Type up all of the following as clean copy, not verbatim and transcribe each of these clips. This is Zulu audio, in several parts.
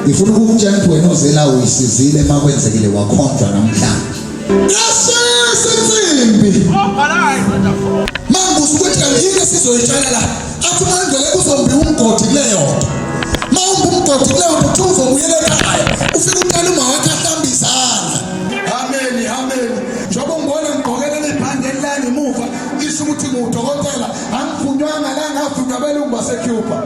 ngifuna ukukutshela ukuthi wena ozela uyisizile makwenzekile wakhonjwa namhlanje. Yasesimbi. Mangu ukuthi kanjike sizoyitshela la. Athi mandele kuzombi umgodi kuleyo nto. Mawumbi umgodi kuleyo nto thuzo ubuyele ekhaya. Ufike uqala uma wakhe ahlambisana. Amen, amen. Njoba ngibona ngigqokela lebhande elilana emuva, isho ukuthi ngudokotela, angifundwanga la ngafunda belungu baseCuba.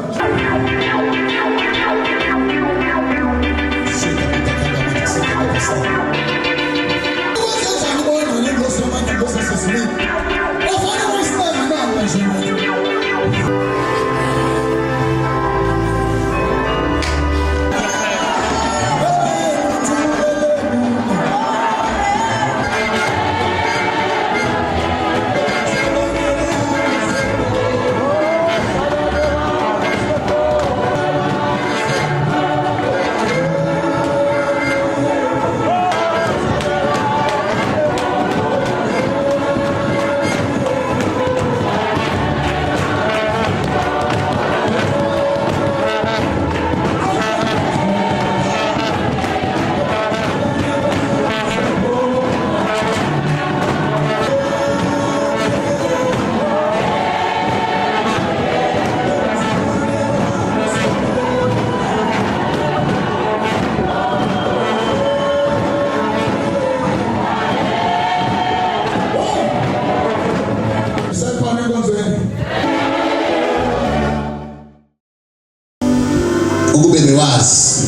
Ukube newazi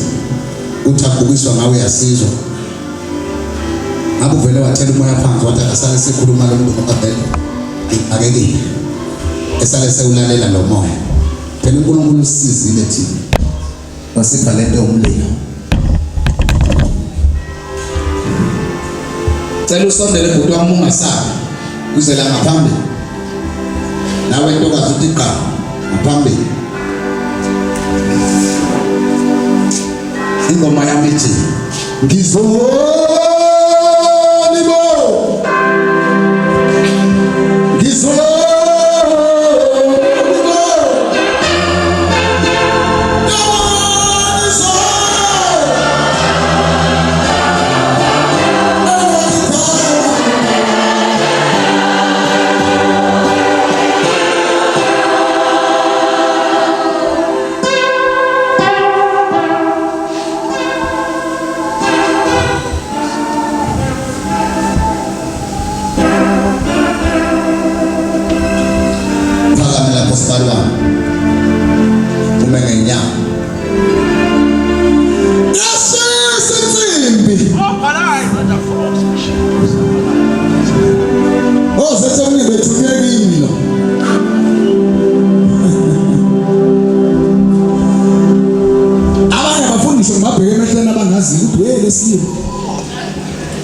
uthakubiswa ngawe yasizwa. Ngabe uvele wathela umoya phansi wathi asale sikhuluma lo muntu ngabele. Akekile. Esale sewulalela lo moya. Phela uNkulunkulu usizile thina. Wasipha lento umlilo. Cela usondele bhuti wami ungasabi. Uzela ngaphambili. Nawe ntokazi uthi qa ngaphambili. Ingoma yami ithi ngizolibo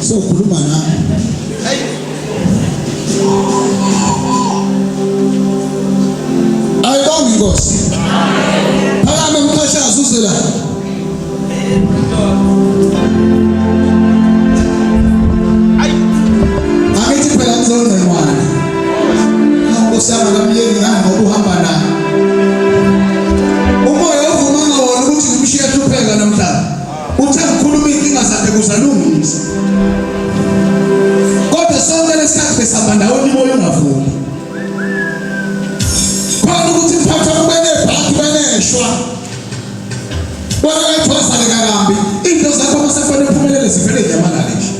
so khuluma nami. Ayibonge Nkosi. Phakame mqashazi uzela. Akithi phela ngizona mwana. Nkosi yami ngamyeni nganga ukuhamba naye. Umoya uvuma ngawona ukuthi ngimshiye hlupheka namhlanje. Uthe ngikhuluma inkinga zakhe kuzalungisa. Kodwa sonke lesikhathi besihamba ndawonye umoya ungavumi. Khona ukuthi mphatha kubene bhaki beneshwa. Bona ayithwasale kakambi. Into zakho masefanele uphumelele zivele nyamalale nje.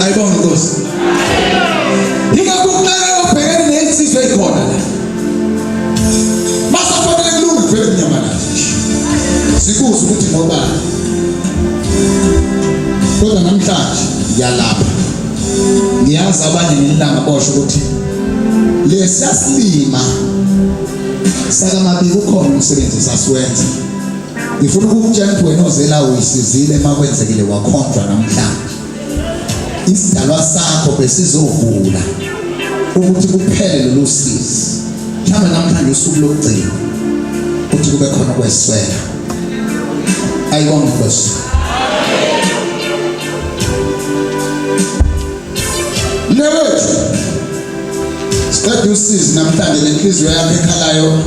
Ayibonge Nkosi. Ngikuqala ubhekene nensizwe ekhona la. Masafanele kulunga kuvele nyamalale. Sikuze ukuthi ngoba kodwa namhlanje ngiyalapha. Ngiyazi abanye ngelanga bosho ukuthi lesiyasilima sakamabili ukhona umsebenzi sasiwenza. Ngifuna ukukutshela ukuthi wena ozela uyisizile makwenzekile wakhonjwa namhlanje. Isidalwa sakho besizovula ukuthi kuphele lolu sizi. Mhlawumbe namhlanje usuku lokugcina ukuthi kube khona kweswela. Ayibonge Nkosi. Sicela usizi namhlanje lenhliziyo yakho ekhalayo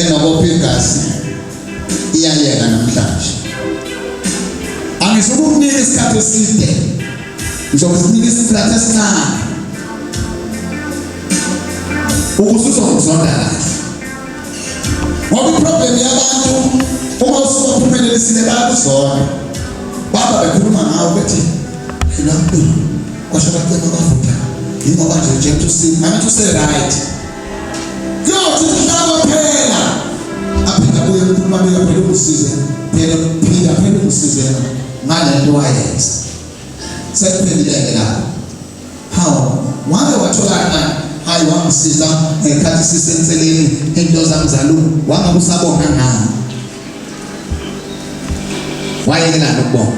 enobopha igazi iyayeka namhlanje. Angisukukunika isikhathi eside, ngizokunika isikhathi esincane ukuze uzongizonda kahle. Ngoba iproblem yabantu uma usuka kuphumelelise bayakuzona. Baba bekhuluma ngawo bethi lapho kwasho bacela bavutha ingoba nje uthi manje use right. Yothi mhlaba phela aphinda kuye ukukhuluma phela ukusize phela ukusize ngalento wayenza. Sekuphelile lapho. How wabe wathola hayi wangisiza ngekhathi sisenseleni into zamzalu wangakusabona ngani wayekela nokubona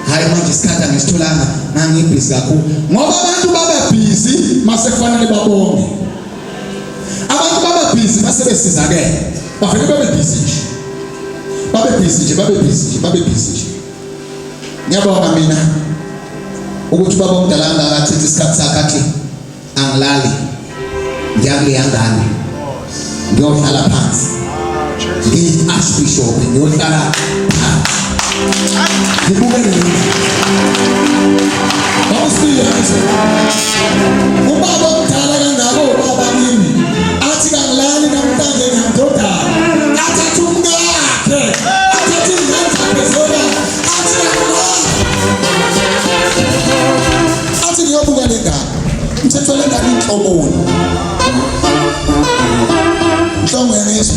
hayi manje isikhathi angisitholanga ngangibhizi kakhulu ngoba abantu babebhizi mase kufanele babonge. Abantu babebhizi mase besizakele bafike babebhizi nje. Ngiyabonga mina ukuthi baba omdala angakathithi isikhathi sakhe athi angilali ngiyangane ngiyohlala phansi ngi-archbishop ngiyohlala ngibukele bawusiyase ubaba omdala kangako ubaba kimi athi kangilali namhlanje ngiyamdodana athathe umngakhe athathe ingane zakhe zona athi ngiyobuka le ngane mthetho le ngane inhloboni Don't wear this.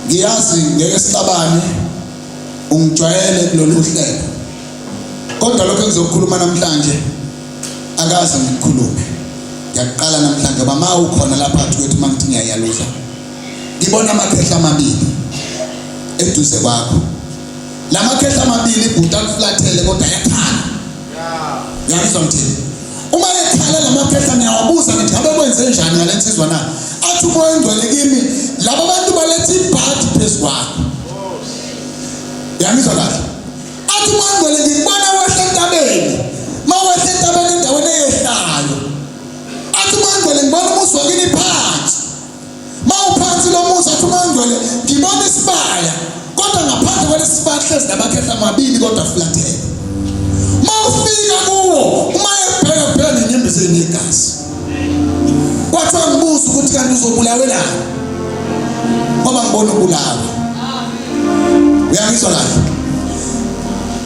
Ngiyazi ngeke sicabane ungijwayele kulolu hlelo. Kodwa lokho engizokukhuluma namhlanje akazi ngikukhulume. Ngiyaqala namhlanje bama ukhona lapha kwethu mangithi ngiyayaluza. Ngibona amakhehla amabili eduze kwakho. Lamakhehla amabili ibhuta kuflathele kodwa yakhala. Yangizwa ngithini? Uma ekhala lamakhehla ngiyawabuza ngithi ngabe kwenze njani ngalensizwa na? Athi umoya engcwele kimi laba bantu balethe ibhadi phezukwayo. Yangizwa kahle. Athi umoya engcwele ngibona wehla entabeni. Mawehla entabeni endaweni eyehlayo. Athi umoya engcwele ngibona umuzi wakini phansi. Mawuphansi lo muzi athi umoya engcwele ngibona isibaya. Kodwa ngaphandle kwalesibaya hlezi lamakhehla amabili kodwa flathele. Mawufika kuwo uma ebheka nenyembezeni yegazi. Kwathiwa ngibuza ukuthi kanti uzobulawela ngoba ngibona ubulawa. Uyangizwa kahle?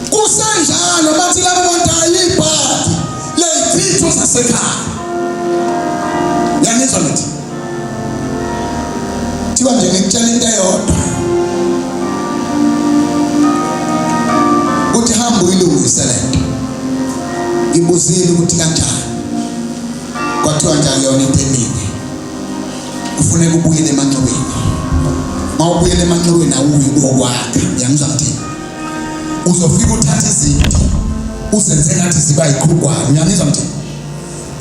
Kusenjalo bathi laba bantu ayibhadi lezitho zasekhaya. Uyangizwa ngithi? Thiwa nje ngikutshela into eyodwa. Uthi hamba uyilungise lento. Ngibuzile ukuthi kanjani. Kwathiwa njalo yona into eningi. Kufuneka ubuyele emanxebeni. Mawubuyele emanxebeni awuyi okwakhe. Uyangizwa ngithi? Uzofika uthatha izinto. Usenze ngathi ziba yiqhugwane. Uyangizwa ngithi?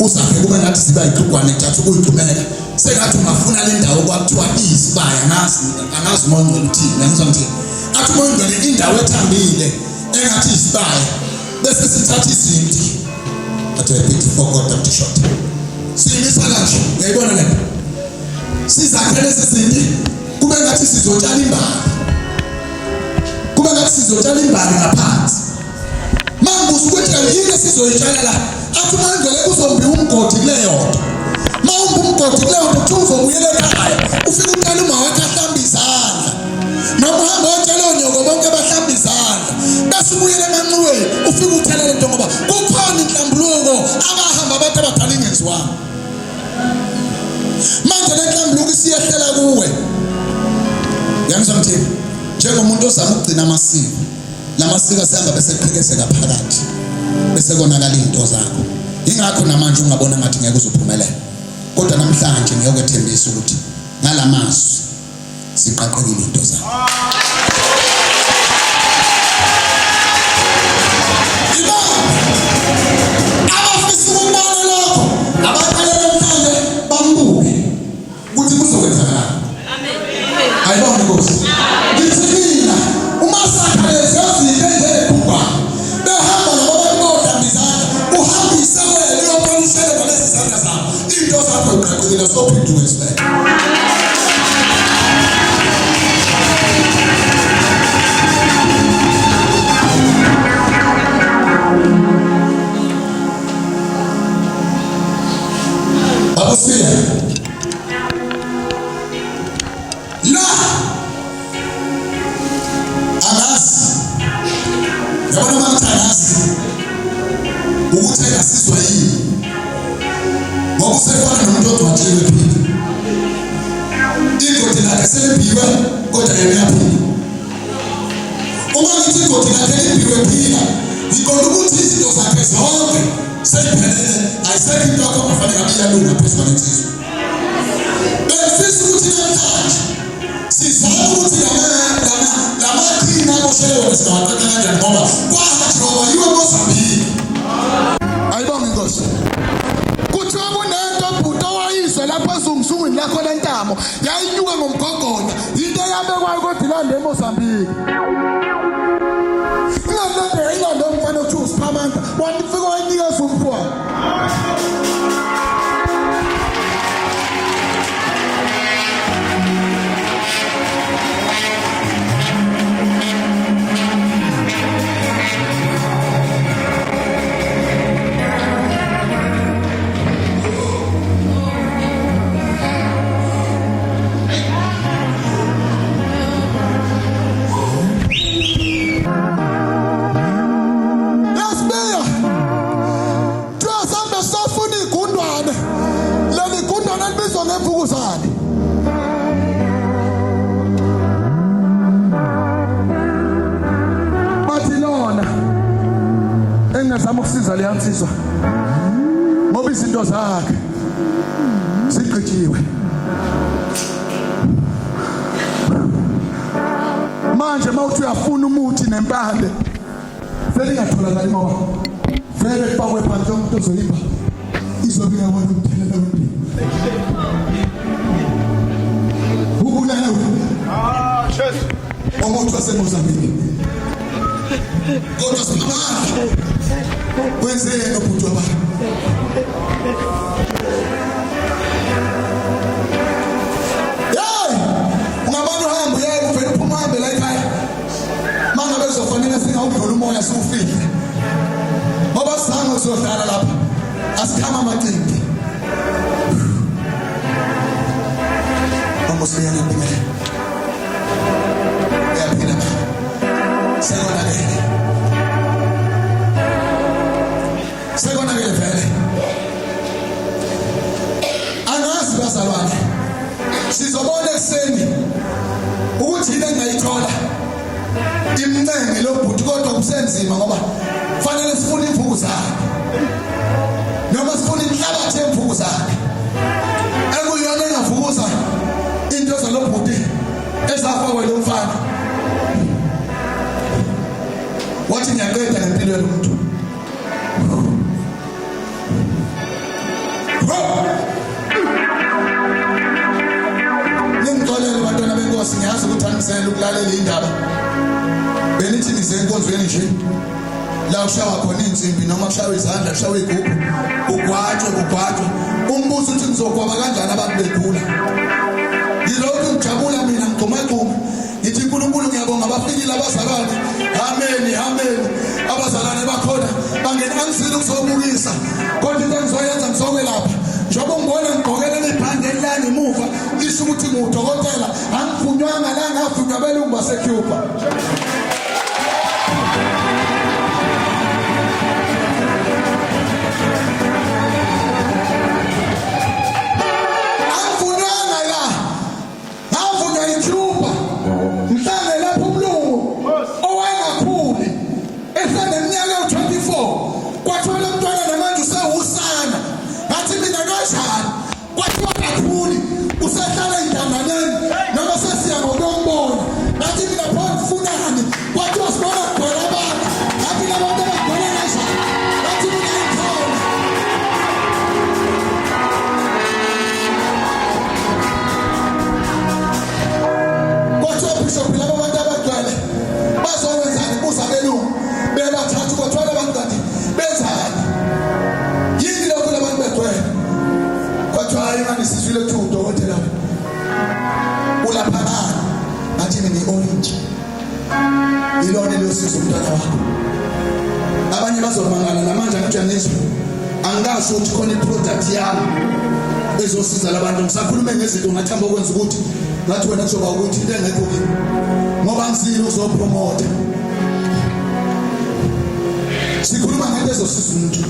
Uzafike kube ngathi ziba yiqhugwane ethatha ukuyigcumela. Sengathi ungafuna le ndawo kwakuthiwa isibaya angazi umongo uthini. Uyangizwa ngithi? Athi umongo indawo ethambile engathi isibaya. Bese sithatha izinto. Athi repeat for God to short. Simisa kanje. Uyayibona lento? Sizakhele izinto kube ngathi sizotshala imbali. Kube ngathi sizotshala imbali ngaphansi. Mangubuza ukuthi yini sizoyitshala la. Athi manje uzombi umgodi kuleyo nto. Mawumbi umgodi kuleyo nto uzobuyela ekhaya. Ufika uqala uma wakhe ahlamba izandla. uhamba uyotshela onyoko bonke bahlamba izandla bese ubuyele emanxiweni ufike uthele lento ngoba kukhona inhlambuluko abahamba abantu abadala ingenziwanga. Manje le nhlambuluko isiyehlela kuwe. Yangizwa mthini? Njengomuntu ozama ukugcina amasiko. Lamasiko asihamba bese eqhekeseka phakathi. Bese konakala izinto zakho. Ingakho namanje ungabona ngathi ngeke uzophumelela. Kodwa namhlanje ngiyokwethembisa ukuthi ngalamazwi siqaqekile izinto zakho. Abafisa ukubona lokho, abaqalela mhlanje bambuke ukuthi kuzokwenzakala. Amen. Ayibona Nkosi. Ngithina uma sakhaleze yazike nje kubha. Behamba nabantu bodambizana, uhambise wena uyoqalisela ngalezi zandla zakho. Into zakho uqaqekile so phindu expect. Ukuthi asizwa yini ngokusefana nomuntu othwathelwe phila igodi lakhe selibhiwe kodwa yena uyaphila. Uma ngithi igodi lakhe libhiwe phila ngikho ukuthi izinto zakhe zonke seyiphelele ayisekho into yakho afanele ngabe iyalunga phezu kwalensizwa. Befisa ukuthi namhlanje sizama ukuthi lamaqhina aboshelewe singawaqeda kanjani ngoba kwaJehova yiwo Mozambique. Ayibonge Nkosi. Kuthiwa kunento bhuto wayizwe lapha ezungusungwini lakho lentamo yayinyuka ngomgogodla into yabekwayo kodwa ilande eMozambique. Ingakade ilande umfana othi uSiphamanda wafika wanikeza umfwana. Engazama ukusiza le yansizwa ngoba izinto zakhe sigqijiwe. Manje mawuthi uyafuna umuthi nempande selingatholakali mawa vele kufakwe phansi umuntu ozoyipha izobika wona umthelela wempilo. Ubulayo umuntu waseMozambique kodwa Siphamanda wenzeni ubhuti waba hey ungabona uhamba uye uvela uphuma uhambe la ekhaya manje bezofanele singawudlula umoya siwufile ngoba sizange uzodlala lapha asikhama amacimbi ngomosiyana ngibele yaphila sekonakele vele angazi bazalwane sizobona ekseni ukuthi yini engayithola imncenge lobhuti kodwa kusenzima ngoba kufanele sifune imvuku zakhe noma sifune inhlabathi yemvuku zakhe ekuyona engavukuza into zalobhuti ezafakwe lo mfana. Wathi ngiyaqeda ngempilo yomuntu. Ngixolele bantwana benkosi ngiyazi ukuthi anisele ukulalela indaba. Benithi nize enkonzweni nje. La ushawa khona insimbi noma kushawa izandla kushawa igubhu ugwatshwe. Umbuzo uthi ngizokwaba kanjani abantu bekhula. Ngilokhu ngijabula mina ngigxumagxuma. Ngithi uNkulunkulu ngiyabonga abafikile abazalwane. Amen. Abazalwane bakhona bangena ngisile ukuzobukisa kodwa into engizoyenza ngizokwelapha njengoba ngibona ngigqokela ibhande elani ngemuva lisho ukuthi ngudokotela angivunywanga la ngavunywa belungu baseCuba. Ilone losizo umntwana wakho. Abanye bazomangala namanje angitshengizwe. Angasho ukuthi khona iproduct yami ezosiza labantu. Ngisakhuluma ngezinto ngathamba ukwenza ukuthi ngathi wena kuzoba ukuthi into engekho kimi. Ngoba ngizile uzopromote. Sikhuluma ngento ezosiza umuntu.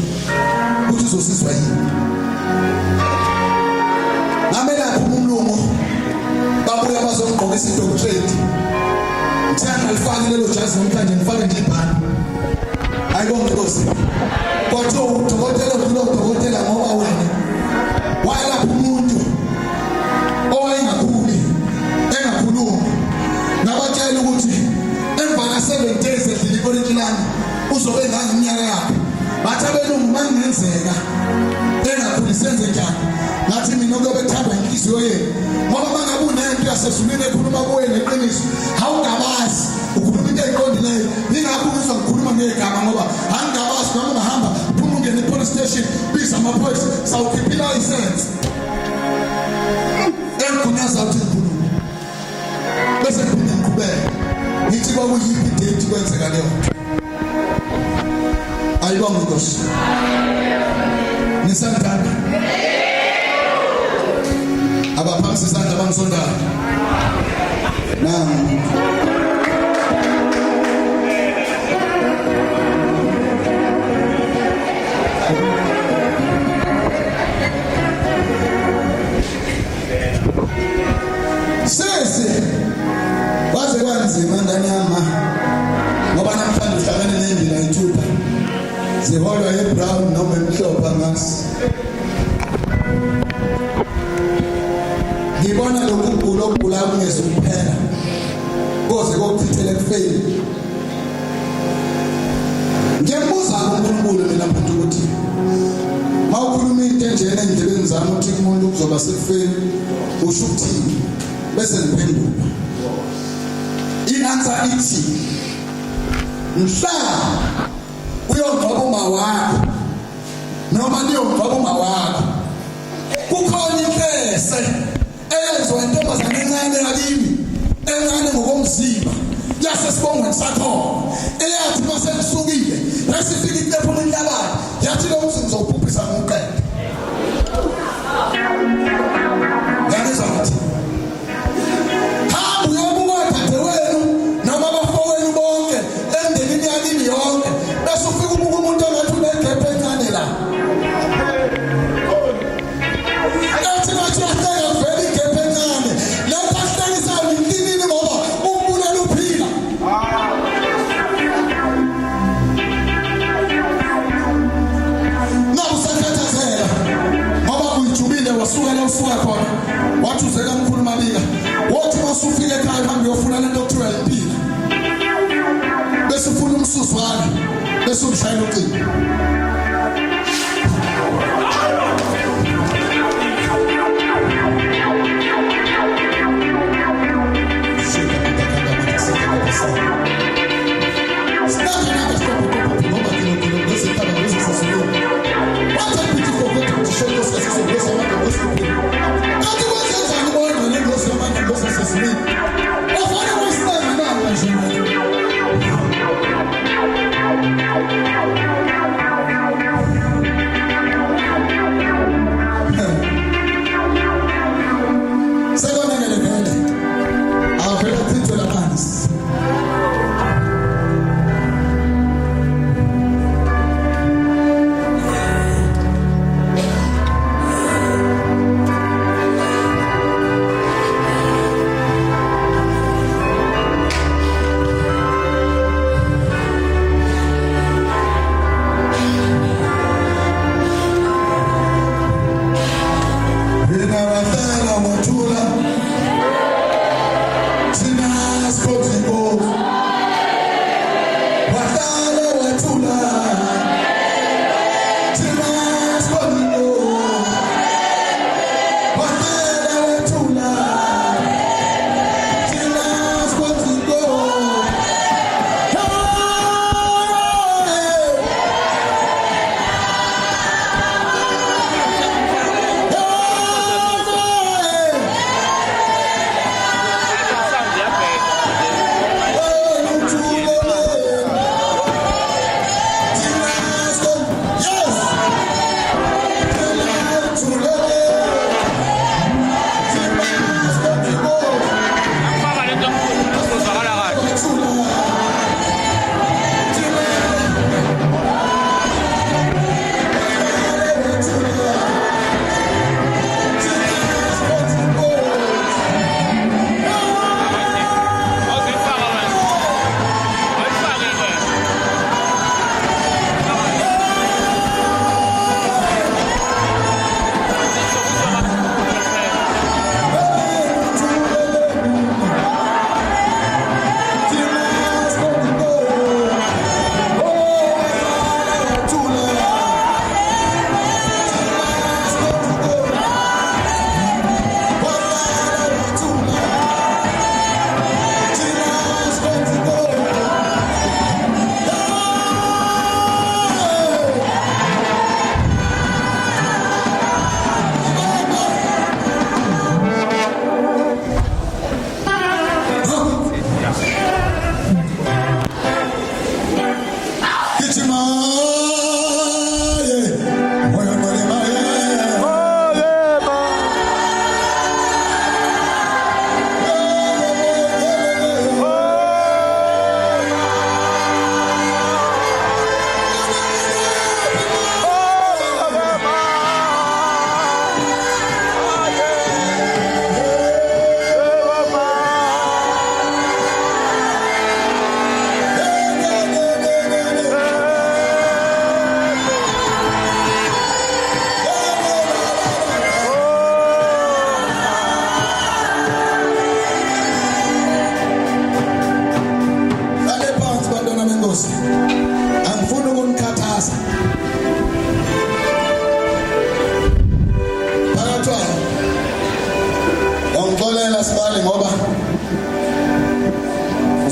Ukuthi uzosizwa yini. Ngamela umlungu babuya bazomgqoka isidoctorate. Thina alifani lelo jazi namhlanje ngifake nje ibhani. Ayibonge Nkosi. Kodwa udokotela udokotela ngoba wena wayelapha umuntu owayengakhuli engakhulumi. Nabatshela ukuthi emva ka7 days edlile ikolitshilana uzobe ngangiminyaka yakhe. Bathi abelungu mangenzeka engakhuli senze njani. Ngathi mina ngoba bethanda inhliziyo yenu. Ngoba mangabe unento yasezulwini ekhuluma kuwe neqiniso, awungabazi ukhuluma into eyiqondileyo. Ingakho ngizwa ngikhuluma ngegama ngoba angingabazi noma ngihamba phuma ungene epolice station biza amaphoyisa sawukhipha license. Engigunyaza ukuthi ngikhulume. Bese ngiphinda ngiqhubeka. Ngithi kwakuyiphi date kwenzeka leyo. Ayibonge Nkosi. Nisandana. Abaphamsi isandla bangisondayo. Sese waze kwanzima ngane yama ngoba namhlanje uhlangene nendlela ithupha ziholwa eBrown noma emhlophe ngasi. Ngibona lokugula okugula kungezukuphela koze kokuchithele kufeni. Ngiyabuza uNkulunkulu mina mfowethu ukuthi mawukhuluma into enjena endlebeni zami ukuthi umuntu kuzoba sekufeni usho ukuthini bese ngiphendula. Inanswer ithi mhla uyongcwaba uma wakho noma niyongcwaba uma wakho kukhona imfese eyenziwa intombazane encane yakini encane ngokomzimba yasesibongweni sakho eyathi mase kusukile lesifika iphepho lenhlabathi yathi lo mzi ngizobhubhisa ngoqede. Ngiyazwa ukuthi hamba uyobuka dadewenu noma abafowenu bonke emndenini yakini yonke bese ufika ubuka umuntu ongathi unegebhe encane la. Ethi bathi yahlela vele igebhe encane lapho ahlekisa inkinini ngoba umbulala uphila. Nawusakhathazela ngoba kuyijubile wasuka la usuka khona wathi uzeka mkhulu Mabika wothi masufika ekhaya hambe uyofuna lento okuthiwa impilo bese ufuna umsuswana bese umshayela ucingo.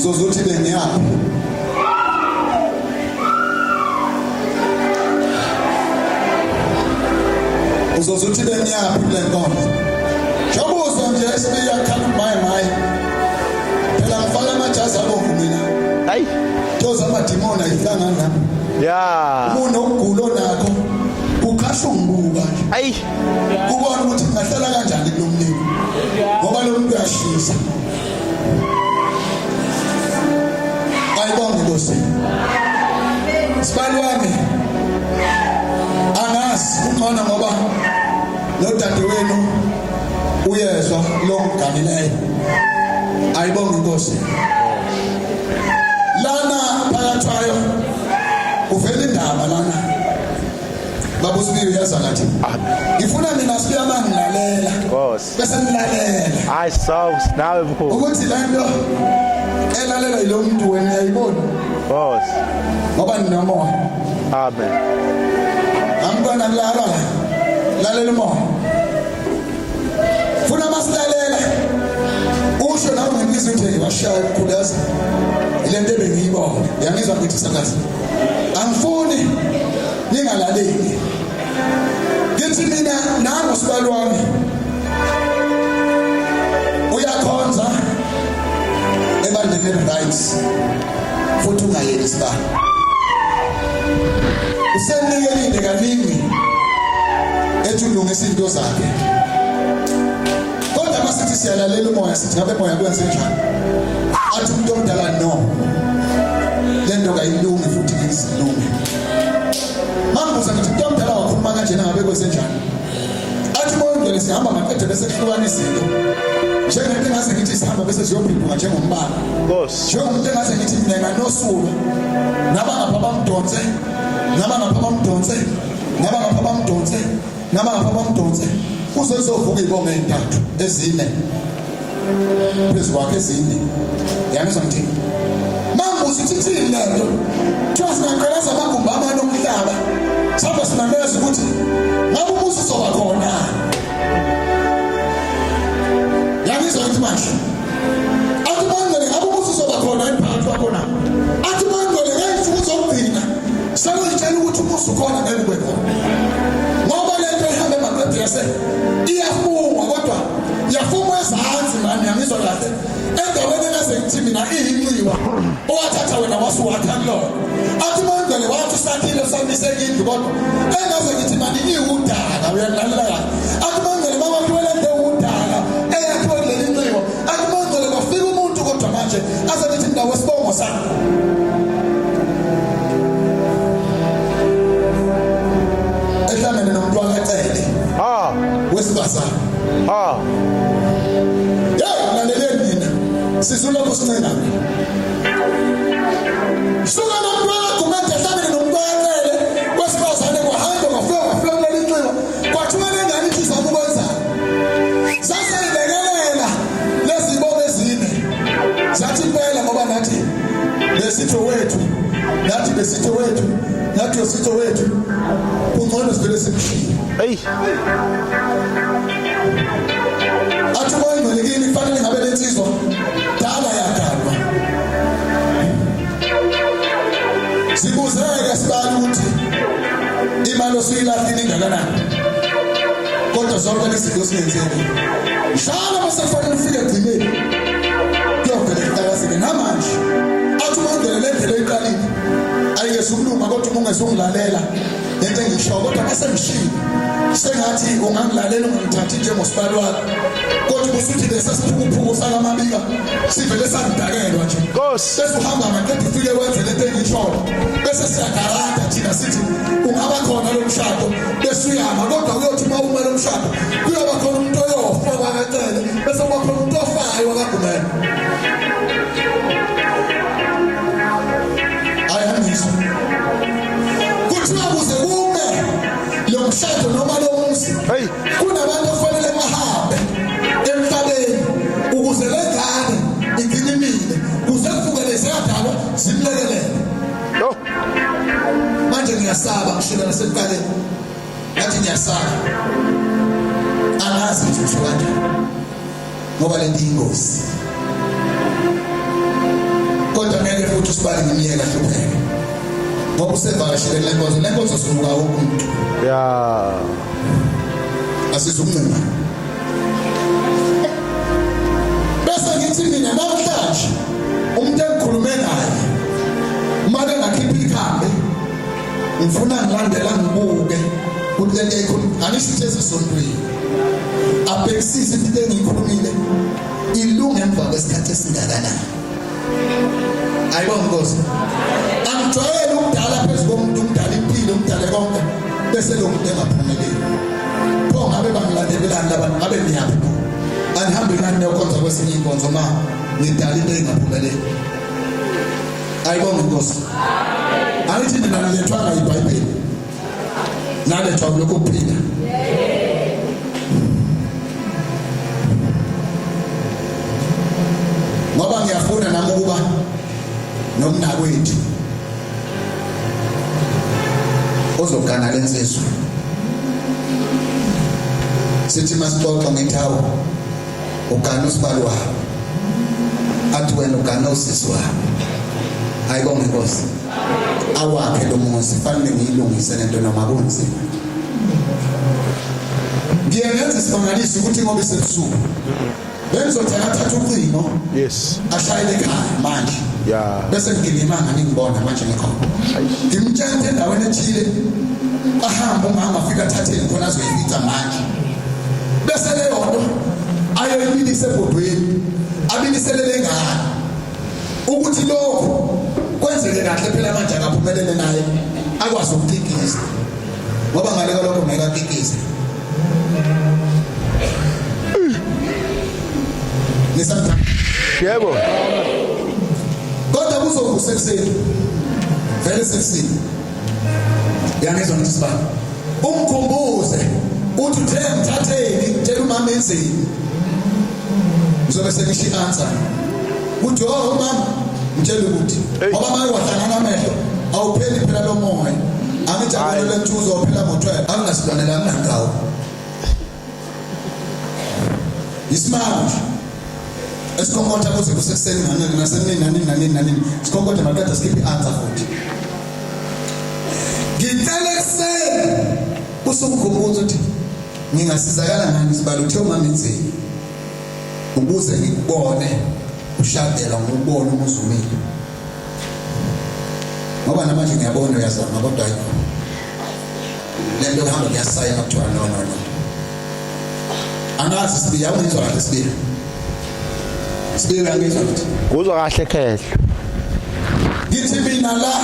uzozuthi bengiyaphi uzozuthi bengiyaphi kule nkonzo jobuzwa nje esibiya khalumbaye maye phela ngifaka amajazi abomvu mina hayi toza amadimona ihlangana nami ya umuntu okugulo nakho ukhasha umbuka nje hayi ubona ukuthi ngahlala kanjani kulomnini ngoba lo muntu uyashisa ayibonge Nkosi sibali wami angazi ungqona ngoba lo dadewenu uyezwa lo mganileyo ayibonge Nkosi lana phakathayo uvela indaba lana baba uSibiwe yazalathi ngifuna mina sibuya mangilalela Nkosi bese nilalela hayi songs nawe mkhulu ukuthi lento elalela yilo muntu wena uyayibona Nkosi ngoba ninomoya amen amntwana kulala lalela umoya funa masilalela usho nawe ngibizwe nje washaya ukukhulaza ilento ebengiyibona yangizwa ngithi sakazi angifuni ningalaleli ngithi mina nami usibali wami uyakhonza ebandleni rights futhi ungayeli isibani usenikelile kaningi ethi ulungisa into zakhe kodwa masithi siyalalela umoya sithi ngabe moya kwenze njani athi umuntu omdala no lento kayilungi futhi ngizilungi mambuza ngithi umuntu omdala wakhuluma kanjena ngabe kwenze njani athi moya sihamba maqedwe bese kuhlukana izinto njengento engase ngithi sihamba bese siyophinduka njengombala Nkosi njengomuntu engase ngithi mina nganosuku naba ngapha bamdonse naba ngapha bamdonse naba ngapha bamdonse naba ngapha bamdonse uzovuka ibonge ezintathu ezine phezu kwakhe ezine yangizwa ngithi mambo Mabuza uthithini lento. Kuthiwa singaqalaza amagumbi amane omhlaba. Sabe sinameza ukuthi ngabe umusa uzoba khona. Yabizwa ukuthi manje. Athi manje ngabe umusa uzoba khona emphakathi wakho na. Athi manje ngeke uzogcina. Sakutshela ukuthi umusa ukhona ngeke ube khona. Ngoba lento ihambe emaqedwe yase iyafungwa kodwa yafungwa ezansi manje yamizwa kahle. Endaweni engase ngithi mina iyinqiwa owathatha wena wasuwatha kulona. Athi manje wathi sathile samisekile kodwa engase ngithi mani iwudaka uyalalela kahle. Athi manje baba kuwela into udaka eyakho leli nqiwa. Athi manje kwafika umuntu kodwa manje azathi indawo esibongo sakho. Ehlangene nomntwana ecele. Wesifazane. Lalela mina. Sizula kusincela. Suka nomntwana kumele ehlangene nomntwana ecele. Wesifazane kwahamba kwafika leli nxiwa. Kwathiwa ngani ithi zamukwenza. Saseyilekelela lezibongo ezine. Sathi impela ngoba nathi besitho wethu. Nathi besitho wethu. Nathi besitho wethu. Kungcono sivele simshiye. Hey. Athi ngoyingcwelekile kufanele ngabe lensizwa dala yagalwa. Sibuzeke sibali ukuthi imali osuyilahla ingakanani. Kodwa zonke lezinto singenzeni. Shala masefanele ufike egcineni. Kuyovela iqhakazile namanje. Athi ungangena lendlela eqalile. Ayike sukulunga kodwa ungesungilalela. Lento engisho kodwa masengishilo. Sengathi ungangilalela ungangithathi njengosipali wakho. Kodwa usuthi lesasiphukuphuku sakamabika sivele sangidakelwa nje. Nkosi. Bese uhamba maqedwe ufike wenze lento engisho. Bese siyagaranta thina sithi ungaba khona lo mshado. Bese uyama kodwa uyothi mawuma lo mshado kuyoba khona umuntu oyofa wakacele. Bese kuba khona umuntu ofayo wakagumela. Ayangizwa. Kuthiwa kuze kume lo mshado noma lo muzi. Hey. Kunabantu kufanele bahambe emhlabeni ukuze lengane igcinimile kuze kufuke leziyadalwa zimlekelele. Yo. Manje ngiyasaba ngishilo nasekuqaleni. Ngathi ngiyasaba. Angazi ukuthi usho kanjani. Ngoba lento ingozi. Kodwa ngeke futhi usibale ngimiyela hlupheke. Ngoba usevakashile lenkonzo sibuka umuntu. Yeah. Asizumncema. Bese ngithi mina namhlanje umuntu engikhulume naye manje ngakhipha ikhambe ngifuna ngilandela ngibuke ukuthi lento eyikhuluma angisho ezisontweni abhekisise into engiyikhulumile ilunga emva kwesikhathi esingakanani. Ayibona Nkosi. Angijwayele ukudala phezu komuntu umdala impilo umdala konke bese lo muntu engaphumeleli. Pho ngabe bangilandelelani labantu ngabe niyaphi pho? Angihambe nani neyokhonza kwesinye inkonzo ma ngidala into engaphumeleli. Ayibona Nkosi. Angithi mina nalethwa iBhayibheli. Nalethwa lokho kuphila. Ngoba ngiyafuna nami ukuba nomnakwethu ozogana lensizwe. Sithi masixoxa ngithawo ugana usibali wabo. Athi wena ugana usisi wabo. Ayibonge Nkosi. Awakhe lo muzi fanele ngiyilungise lento noma kunzima. Ngiyenza isimangaliso ukuthi ngoba isebusuku bengizothatha ucingo. Yes. Ashayele ekhaya manje. Yeah. Bese ngingimanga ngibona manje ngikhona. Ngimtshela endaweni ethile ahamba umama afika thatheni khona azoyifitha manje. Bese leyo nto ayoyibilisa ebhodweni abiliselele ngani ukuthi lokho kwenzeke kahle phela manje akaphumelele naye akwazi ukukikiza ngoba ngale lokho ngeke akikize. Nisanta Yebo. kodwa kuzokusekuseni vele sekuseni yangizwa ngithi sibani umkhumbuze uthi mthatheni tshela umama enzeni uzobe sekusho answer uthi oh mama ngitshela ukuthi ngoba manje wahlangana amehlo awupheli phela lo moya angithi akona le ntsuzo uphela ngo-12 angasilwanelanga ngawo isimanje esikhonkotha kuze kusekuseni nasemini sikhonkotha makade sikhiphe i-answer futhi ngicela ekuseni usumkhumbuza ukuthi ngingasizakala ngani sibalo uthe uma ngenzeni ukuze ngikubone ushadelwa ngokubona umuzumile ngoba namanje ngiyabona uyazama kodwa lento ehamba kuyasayina kuthiwa no angazi sibiya ngizwa kahle sibiya ngizwa ukuthi kuzwa kahle khehla ngithi mina la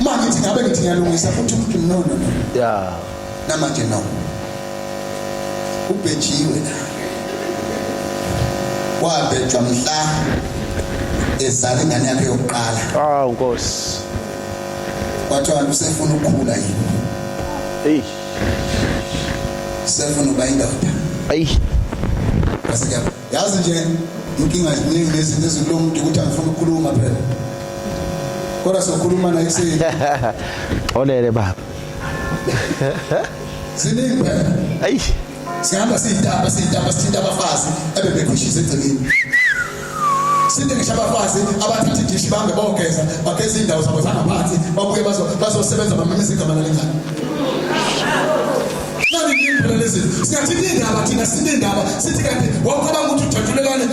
manje ngabe ngithi ngiyalungisa futhi umuntu no ya namanje no ubhejiwe la wabhejwa mhla ezala ingane yakhe yokuqala Nkosi kwathiwa usefuna ukukhula yini sefuna ukuba indoda yazi nje inkinga ziningi nezinto ezikulo muntu ukuthi angifuna ukukhuluma phela kodwa sokhuluma na ekuseni olele baba ziningi phela sihamba siyitapa sithinta abafazi ebebekhishisa egcekeni sinde ngisho abafazi abathatha idishi bange bogeza bageza indawo zabo zangaphansi babuye bazosebenza bamemeza igama lalengane nani niphela lezi singathi indaba thina sindaba sithi kanti waqaba ukuthi ujatshulelane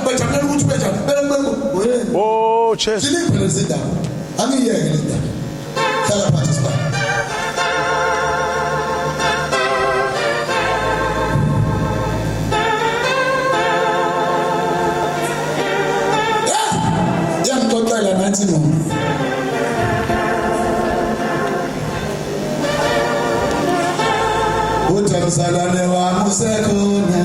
bajabulela ukuthi beja Jesus siliphela lezi ndaba angiyeke le ndaba hlala phansi sibaba yamxoxela nathi noma uJerusalem wami usekhona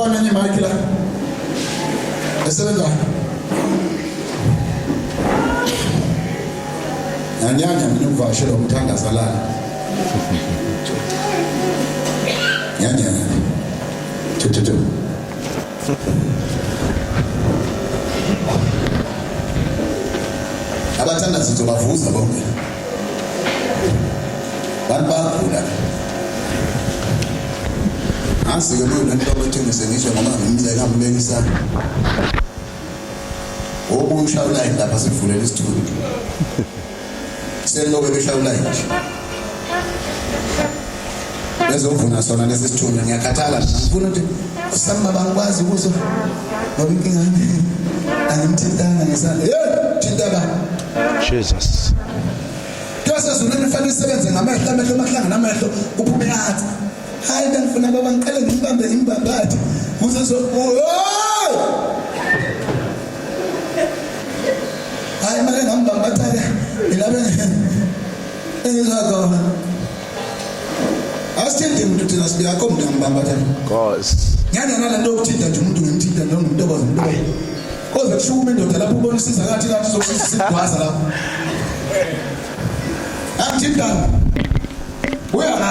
khona nje Michael esebenza nyanya mina ukuvashela umthangazalana nyanya tututu abathanda sizo bavuza bonke bantu bakhula asike mina ntobathengise ngisho noma ngimzeka ngibekisa obushawula lapha sivulela isithunzi selo bebeshawula nje bezovuna sona lesi sithunzi ngiyakhathala ngifuna ukuthi Samba bangikwazi ukuzo ngoba inkinga angimthintanga ngesandla. Thinta ba. Jesus. Kase zonke kufanele isebenze ngamehlo mahlanga namehlo uphume phansi. Hayi ngifuna baba ngiqale ngibambe imbabati. Kuze so hayi manje ngambambathaka ilabe engizakho. Asithinde umuntu thina sibiya komntu ngambambathaka. Cause Nyana nalento ukuthinta nje umuntu ngimthinta noma umntokazi umntokazi. Koze kushukume indoda lapho ubona isiza kathi sokusisa sigwaza lapho. Amthintana. Uya na.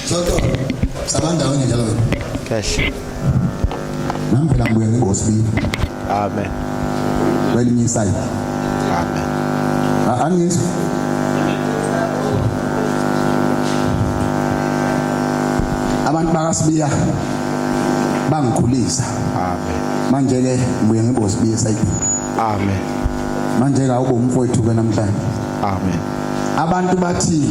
Zoto. Sabanda wena njalo wena. kahle. Nami phela ngibuye ngingosibili. Amen. Kwelinye isayidi. Amen. Angizwa. Abantu bakasibiya bangikhulisa. Amen. Manje ke ngibuye ngibosibiya esayidini. Amen. Manje ka ube umfowethu ke namhlanje. Amen. Abantu bathi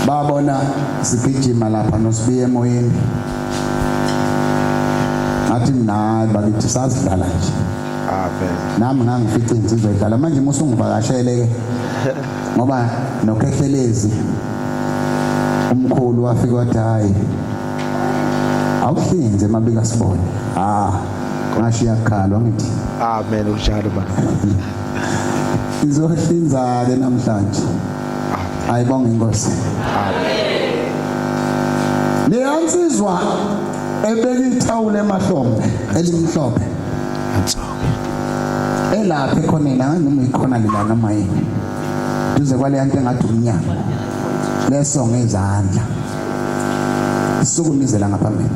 babona sigijima lapha nosibiye emoyeni. Ngathi mina bakithi sasidlala nje. Amen. Nami ngangifica insizwa idlala manje musungivakashele ke ngoba nokhehlelezi umkhulu wafika wathi hayi awuhlinze mabika sibone ngashiya khalwa ngithi Amen unjalo baba. izohlinza ke namhlanje. Ayibonge inkosi. Leyansizwa ebeka ithawule emahlombe elimhlophe Antsoke. elapha ekhoneni noma ikhona lila noma yini duze kwale yanto engathi umnyama leso ngezandla isukumizela ngaphambili.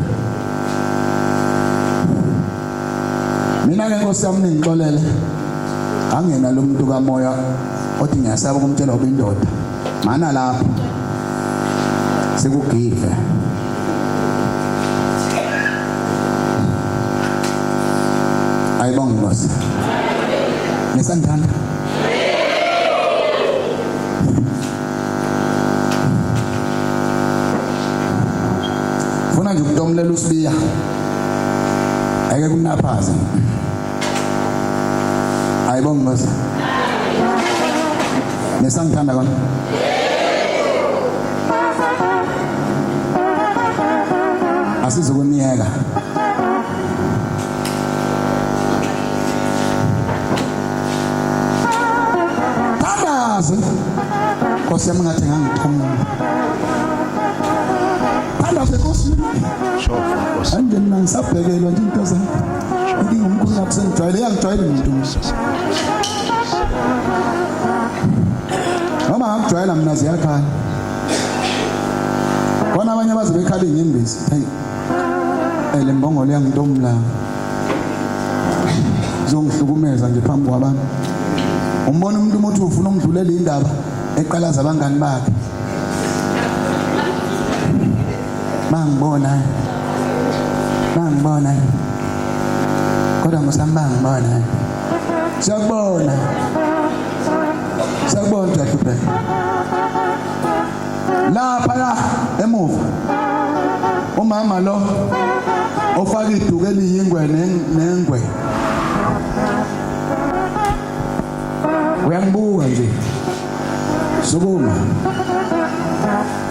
Mina ke Nkosi yami ngixolele angena lo muntu kamoya othi ngiyasaba ukumtshela ubindoda mana lapho sekugive ayibonge Nkosi ngisandana funa nje ukutomlela usibiya ake kunaphaza ayibonge Nkosi nesangithanda kona asizokuniyeka thandaze Nkosi yami ngathi ngangithuma thandaze Nkosi Sure Nkosi. anje mina ngisabhekelwa nje into zami ngingumkhulu ngakusengijwayele yangijwayele umuntu noma ngakujwayela mina ziyakhala khona abanye abaze bekhala inyembezi hey le mbongolo yangitomla zongihlukumeza nje phambi kwabantu umbona umuntu umuthi ufuna umdlulela indaba eqalaza abangani bakhe bangibona kodwa musambangibona siyakubona Jatupe lapha la emuva umama lo ofaka iduku eliyingwe nengwe uyangibuka nje sukuma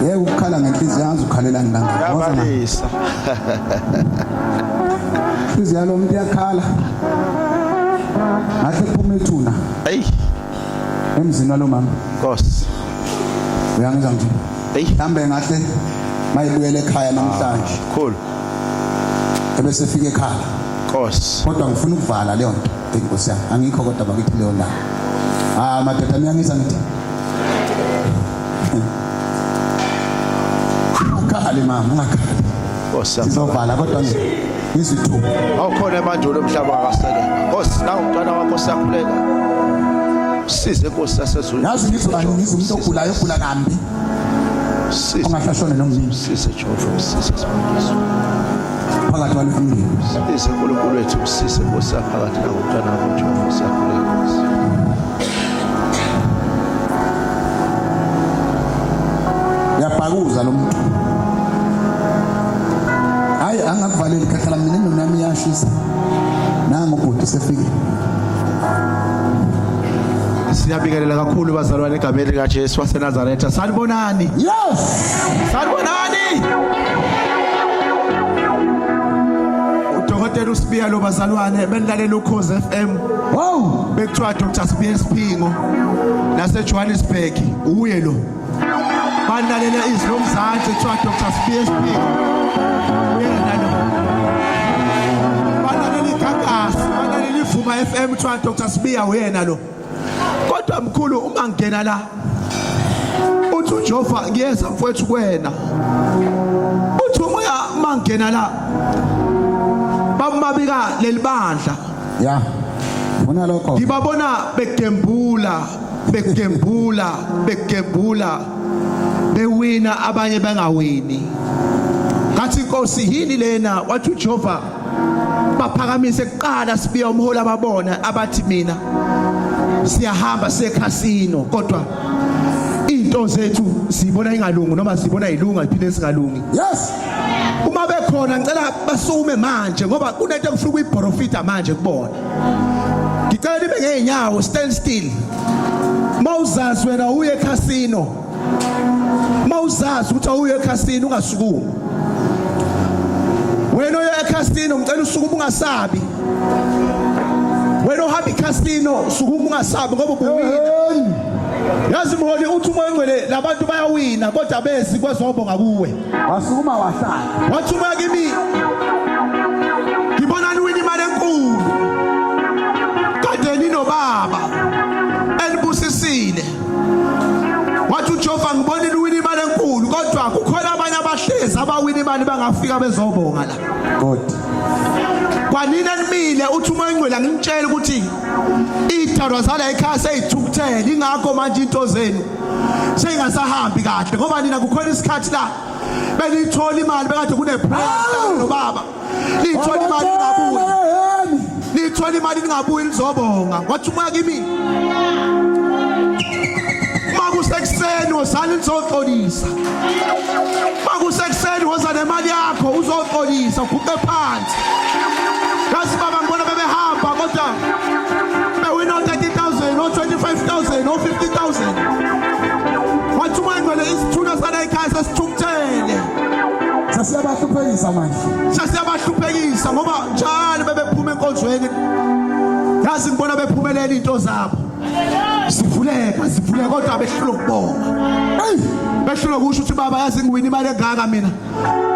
yeke ukukhala ngenhliziyo yazi ukhalela ngilanga Yabalisa. inhliziyo lo muntu yakhala ngathi kuphuma ithuna Hey. emzini walo mama Nkosi. uyangizwa nje Hey. mhlambe ngahle mayibuyele ekhaya namhlanje Cool. ebese fika ekhaya Nkosi. kodwa ngifuna ukuvala leyo nto Nkosi yami angikho kodwa bakithi leyo la madoda miyangisa ngithi akakhali mama ungakhali Nkosi. sizovala kodwa ngizithuba Awukhona manje lomhlaba akasele. Nkosi nawe umntwana wakho siyakhuleka. Size Nkosi sasezulu. yazi ngizomuntu ogulayo ogula kambi Size. ongahlashone nomzimba Size Jehova size sibonise. phakathi kwalo family Size uNkulunkulu wethu size Nkosi phakathi nawe umntwana wakho Jehova siyakhuleka. uyabhakuza lo muntu Valeli kakhala mina nami yashisa. Nangu ubhuti sefike. Siyabingelela kakhulu bazalwane egameni likaJesu waseNazaretha. Sanibonani. Yes. Sanibonani. Udokotela uSibiya lo bazalwane benilalela uKhozi FM. Wow. Bekuthiwa Dr. Sibiya Siphingo nase Johannesburg uye lo. Banilalela izwi lomzansi kuthiwa Dr. Sibiya Siphingo. Uyena lo. Banilalela iGagas, banilalela iVuma FM kuthiwa Dr. Sibiya uyena lo. Kodwa mkhulu uma ngena la uthi uJehova ngiyeza mfowethu kwena uthi umoya mangena la bamabika lelibandla Yeah. Funa lokho. ngibabona begembula bewina abanye bengawini ngathi inkosi yini lena wathi uJehova baphakamise kuqala Sibiya umholi ababona abathi mina siyahamba sekhasino kodwa into zethu sibona ingalungi noma sibona ilunga iphinde singalungi. Yes. Uma bekhona ngicela basukume manje ngoba kunento ekufika uyiprofita manje kubona. Ngicela libe ngeenyawo stand still. Mawuzazi wena uye ekhasino. Mawuzazi ukuthi uye ekhasino ungasukumi. Wena uye ekhasino ngicela usukuma ungasabi. Wena uhamba ekhasino sukuma ungasabi ngoba ubuwina. Yazi mholi uthi umoya ngcwele labantu bayawina kodwa bezi kwezobonga kuwe. Wasukuma wahlala. Wathi umoya kimi ngibona niwina imali enkulu. Kade nino baba elibusisile. Wathi uJehova ngibona niwina imali enkulu kodwa kukhona abanye abahlezi abawina imali bangafika bezobonga la. Good. Kwanina nimile uthi umoya ngcwele ngimtshela ukuthi itharo zala ekhaya seyithukuthela ingakho manje into zenu seyingasahambi kahle ngoba nina kukhona isikhathi la belithola imali bekade kune prayer no baba lithola imali ningabuyi lithola imali ningabuyi nizobonga wathi umoya kimi makusekuseni wosana nizoxolisa makusekuseni woza nemali yakho uzoxolisa uguqe phansi. Kasi baba ngibona bebehamba kodwa bewina 30,000 or 25,000 or 50,000. Wathi umoya ngcwele isithunywa sana ekhaya sasithukuthele. Sasiyabahluphekisa manje. Sasiyabahluphekisa ngoba njalo bebephuma enkonzweni. Yazi ngibona bephumelela into zabo. Sivuleka kodwa behlula ukubonga. Hey, behlula kusho ukuthi baba yazi ngiwina imali engaka mina.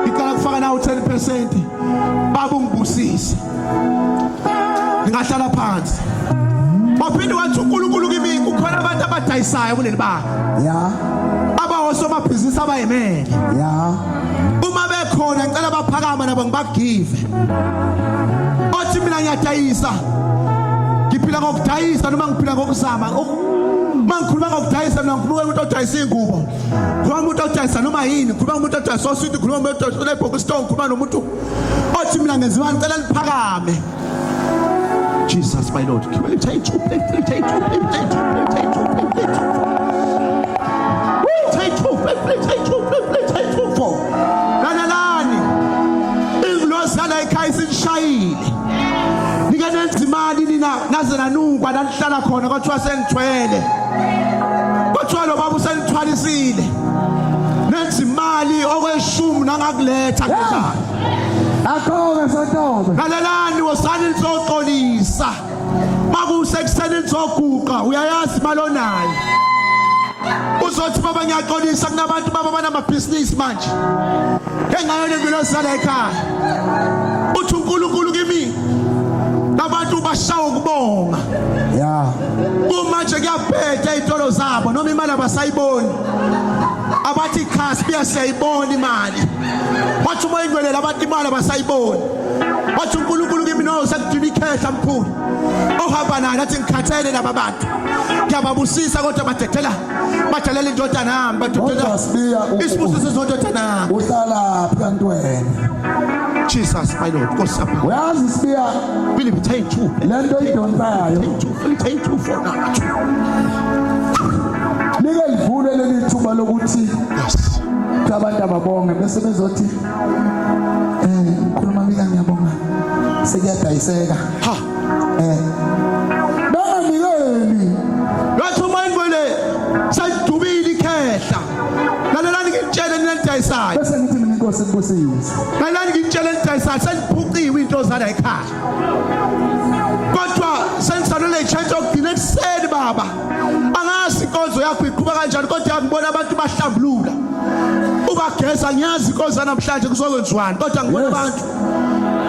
Ngicela kufaka nawo 10%. Baba ungibusise. Ngingahlala phansi. Baphinde wathi uNkulunkulu kimi kukhona abantu abadayisayo kuleli banga. Yeah. Abawosoma business abayimele. Yeah. Uma bekhona ngicela baphakama nabo ngibagive. Othi mina ngiyadayisa. Ngiphila ngokudayisa noma ngiphila ngokuzama. Mangikhuluma ngokudayisa mina ngikhuluma umuntu odayisa ingubo. Khuluma umuntu odayisa noma yini, khuluma umuntu odayisa oswiti, khuluma umuntu odayisa lebhoki stone, khuluma nomuntu othi mina ngenziwa ngicela niphakame. Jesus my Lord. Take two. Kanalani. Ingilozana ekhaya isishayile. Nikanenza imali nina naze nanungwa nanihlala khona kwathiwa sengithwele. Kwathiwa lo baba usenithwalisile. Nenza imali okweshumi nangakuletha ngekhaya. Akho ngesontobe. Kanalani wosani nizoxolisa. Makusekuseni nizoguqa uyayazi malonayo. Uzothi baba ngiyaxolisa kunabantu baba banamabhizinisi manje. Engayona ngilosala ekhaya. Uthi uNkulunkulu kimi nabantu bashawa ukubonga. Yeah. Kumanje kuyaphetha izitolo zabo noma imali abasayiboni. Abathi khasi biyasayibona imali. Wathi umoya ngcwele abantu imali abasayiboni. Wathi uNkulunkulu kimi no sekudina ikhehla mkhulu. Ohamba naye athi ngikhathele laba bantu. Ngiyababusisa kodwa badelela indodana nami badelela. Isibusiso zododana nami. Uhlala phansi wena. Jesus my Lord. Nkosapha. Uyazi Sibiya Will be take two. lento idonsayo. Take two for now. Like livule leli thuba lokuthi Yes. abantu ababonge bese bezothi ngikhuluma mina sekuyadayiseka ha banganikeli Yathi uma ingwele sayidubile ikhehla. Lalelani ngitshele nina nidayisayo. bese ngithi mina inkosi ekubusise Lalelani ngitshele nidayisayo seniphuciwe into zala ekhaya. Kodwa sengisalole ichurch okugcina ekuseni baba. Angazi inkonzo yakho iqhubeka kanjani kodwa ngibona abantu bahlambulula. Ubageza ngiyazi inkonzo namhlanje kuzokwenziwani kodwa ngibona abantu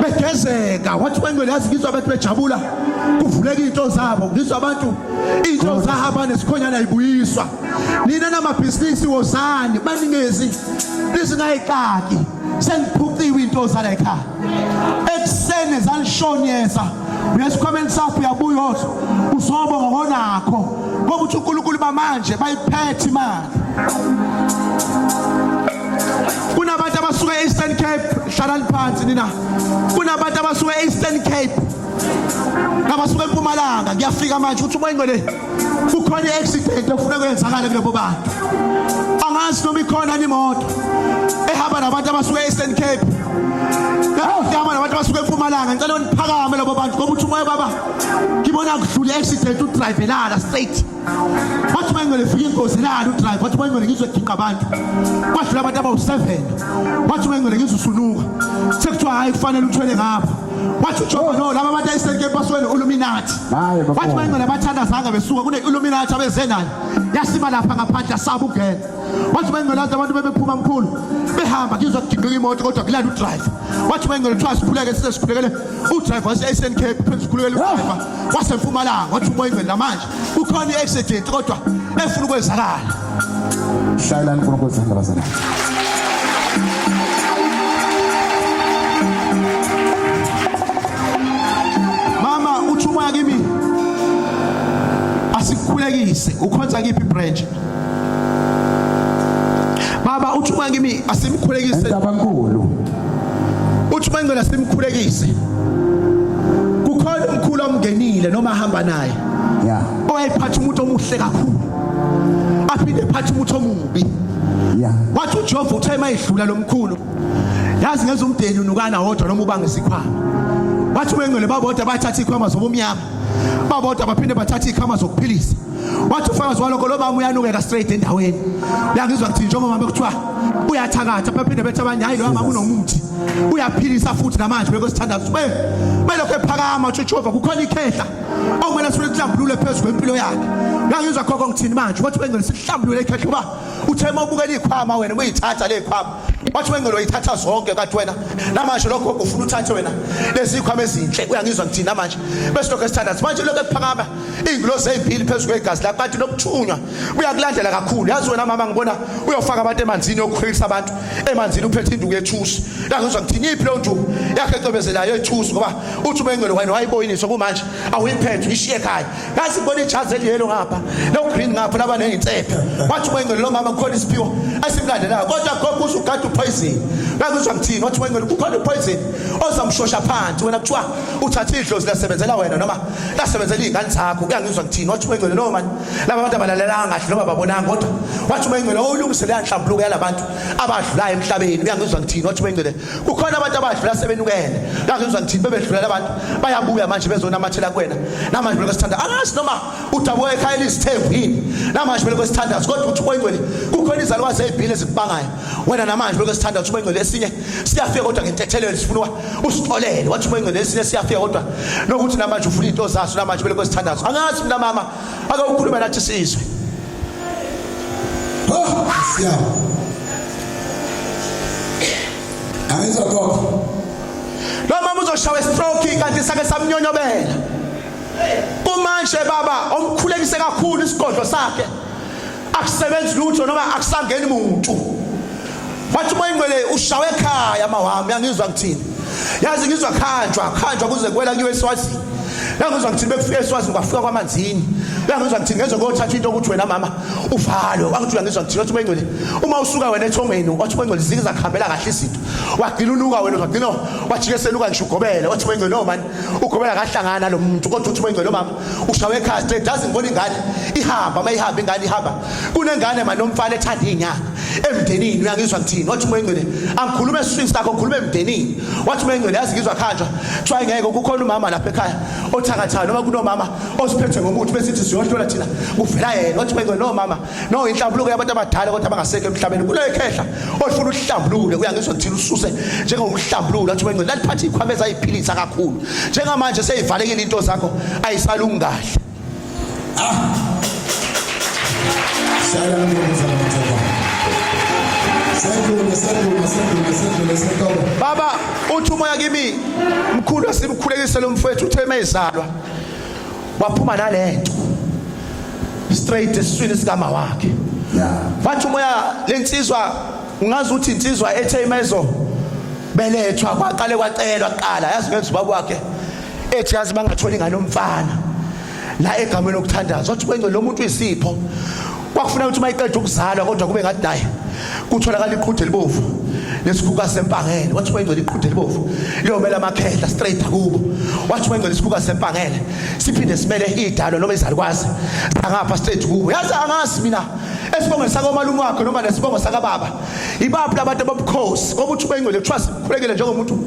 begezeka wathi wengwe yazi ngizwa abantu bejabula kuvuleka into zabo ngizwa abantu into zahamba nesikhonyana ayibuyiswa nina namabhizinisi wozani baningezi lisingayikaki seniphuciwe into zala ekhaya ekuseni zanishonyeza uyesikhomeni sakho uyabuya othi uzobonga ngonakho ngoba uthi uNkulunkulu bamanje bayiphethe imali kunabantu abasuka e-Eastern Cape hlalani phansi nina kunabantu abasuka e-Eastern Cape nabasuka eMpumalanga ngiyafika manje uthi uma ingwele kukhona i-accident efuna kwenzakala kulabo bantu angazi noma ikhona imoto ehamba nabantu abasuka e-Eastern Cape ehamba nabantu abasuka eMpumalanga ngicela niphakame labo bantu ngoba uthi umoya baba ngibona kudlula i-accident udrive lala straight wathi uma ingwele fika ingozi lala udrive wathi uma ingwele ngizwe giqa abantu kwadlula abantu abawu-7 wathi uma ingwele ngizwe usunuka sekuthiwa hayi kufanele uthwele ngapha wathi uJohn no laba abantu e-Eastern Cape basuke ne-Illuminati wathi uma ingwele abathandazanga besuka kune-Illuminati abeze nayo yasima lapha ngaphandle asaba ungena wathi uma ingwele abantu bebephuma mkhulu behamba ngizwa kugingqika imoto kodwa kulala udrive wathi uma ingwele kuthiwa sikhuleke sikhulekele udrive wase-Eastern Cape phenze sikhulekele udrive waseMpumalanga wathi uma ingwele namanje kukhona i-accident kodwa efuna ukwenzakala shayelani uNkulunkulu zandla bazalwane mama uthi umoya kimi asikukhulekise ukhonza kiphi branch baba uthi umoya kimi asimkhulekise ndabankulu uthi uma ingwele asimkhulekise kukhona umkhulu omngenile noma ahamba naye ya owayephatha umuntu omuhle kakhulu aphinde ephatha umuntu omubi ya wathi uJehova uthe mayidlula lomkhulu yazi ngeze umdeni unukana wodwa noma ubanga isikhwama wathi wengcwele babodwa bathatha ikhwama zobumnyama babodwa baphinde bathatha ikhwama zokuphilisa wathi ufakazi waloko lo mama uyanukeka straight endaweni uyangizwa kuthi njengoba mama kuthiwa uyathakatha baphinde bethi abanye hayi lo mama unomuthi uyaphilisa futhi namanje bekosithandazo belokho ephakama uthi uJehova kukhona ikhehla okumele sifune ukuhlambulule phezulu kwempilo yakhe uyangizwa khokho ngithini manje wathi wengcwele sihlambulule ikhehla kuba uthe mawubukela ikhwama wena uyithatha le khwama wathi wengcwele uyithatha zonke kathi wena namanje lokho ufuna uthathe wena lezi ikhwama ezinhle uyangizwa ngithini namanje bese lokho esithandazo manje lokho ephakama ingilozi ezimbili phezulu kwegazi lakho kanti nokuthunywa uyakulandela kakhulu yazi wena mama ngibona uyofaka abantu emanzini yokukhwelisa abantu emanzini uphethe induku yethusi uyangizwa ngithini iphi lo nduku yakhe ecobezelayo ethusi ngoba uthi ubengcwele wena wayiboyiniswa kumanje awuyiphethe uyishiye ekhaya yazi ngibona ijazi eliyelo ngapha lo green ngapha laba nezinsephe wathi ubengcwele lo mama kukhona isiphiwo esimlandelayo kodwa gogo usugada upoison uyangizwa ngithini wathi ubengcwele kukhona upoison ozamshosha phansi wena kuthiwa uthatha idlozi lasebenzela wena noma lasebenzela izingane zakho uyangizwa ngithini wathi ubengcwele no manje laba abantu abalalelanga kahle noma babonanga kodwa wathi ubengcwele olungisele yanhlambuluko yalabantu abadlulayo emhlabeni uyangizwa ngithini wathi ubengcwele kukhona abantu abadlula sebenukene uyangizwa ngithini bebedlula labantu bayabuya manje bezonamathela kuwena namanje beloko sithanda angazi noma udabuka ekhaya lisithembu yini namanje beloko sithandaza kodwa uthi ubengcwele kukhona izalwazi ezibhile ezikubangayo wena namanje beloko sithandaza ubengcwele esinye siyafika kodwa ngentethelelo sifuna usixolele wathi ubengcwele esinye siyafika kodwa nokuthi namanje ufuna into zaso namanje beloko sithandaza angazi mina mama ake ukhulume nathi sizwe siya angizwa khokho lo mama uzoshawa stroke kanti sake samnyonyobela kumanje baba omkhulekise kakhulu isigodlo sakhe akusebenzi lutho noma akusangeni umuntu wathi moyingwele ushawe ekhaya mawami yangizwa ngithini yazi ngizwa khanjwa kuze kwela kiwe eSwazini yangizwa ngithini bekufika eSwazini kwafika kwamanzini yangizwa ngithini ngenze ngothatha into ukuthi wena mama uvalo wakuthi uyangizwa ngithini wathi moyingwele uma usuka wena ethongweni wathi moyingwele zikiza kuhambela kahle izinto wagcina unuka wena wagcina wajike seluka ngisho ugobela wathi moyingwele no man ugobela kahlangana lo muntu kodwa uthi moyingwele mama ushawe ekhaya straight yazi ngibona ingane ihamba mayihamba ingane ihamba kunengane manje nomfana ethanda inyanga emndenini uyangizwa ngithini wathi umoya engcwele angikhulume esiswini sakho ngikhulume emndenini wathi umoya engcwele yazi ngizwa khanjwa kuthiwa ngeke kukhona umama lapha ekhaya othakathana noma kunomama osiphethe ngomuthi besithi siyohlola thina kuvela yena wathi umoya engcwele no mama no inhlambuluko yabantu abadala kodwa abangasekho emhlabeni kuleyo khehla ofuna uhlambulule uyangizwa ngithini ususe njengomhlambululo wathi umoya engcwele laliphatha ikhwama ezayiphilisa kakhulu njengamanje seyivalekile into zakho ayisalungi kahle Baba uthi umoya kimi mkhulu asimkhulekise lo mfowethu uthe mayizalwa waphuma nalento straight esiswini sikama wakhe wathi umoya lensizwa ungazi uthi insizwa ethe imezo belethwa kwaqale kwacelwa kuqala yazi ngenza ubaba wakhe ethi yazi bangatholi ngalo mfana la egameni lokuthandaza wathi kwenze lo muntu uyisipho kwakufuna ukuthi mayiqedwe ukuzalwa kodwa kube ngathi naye kutholakala iqhudhe libovu lesikhuka sempangele wathi kwenze iqhudhe libovu liyomela amakhehla straight akubo wathi kwenze isikhuka sempangele siphinde simele idalo noma izalukwazi ngapha straight kubo yazi angasi mina esibongo sakomalume wakhe noma nesibongo sakababa ibaphi labantu abobukhosi ngoba uthi kwenze kuthiwa sikhulekele njengomuntu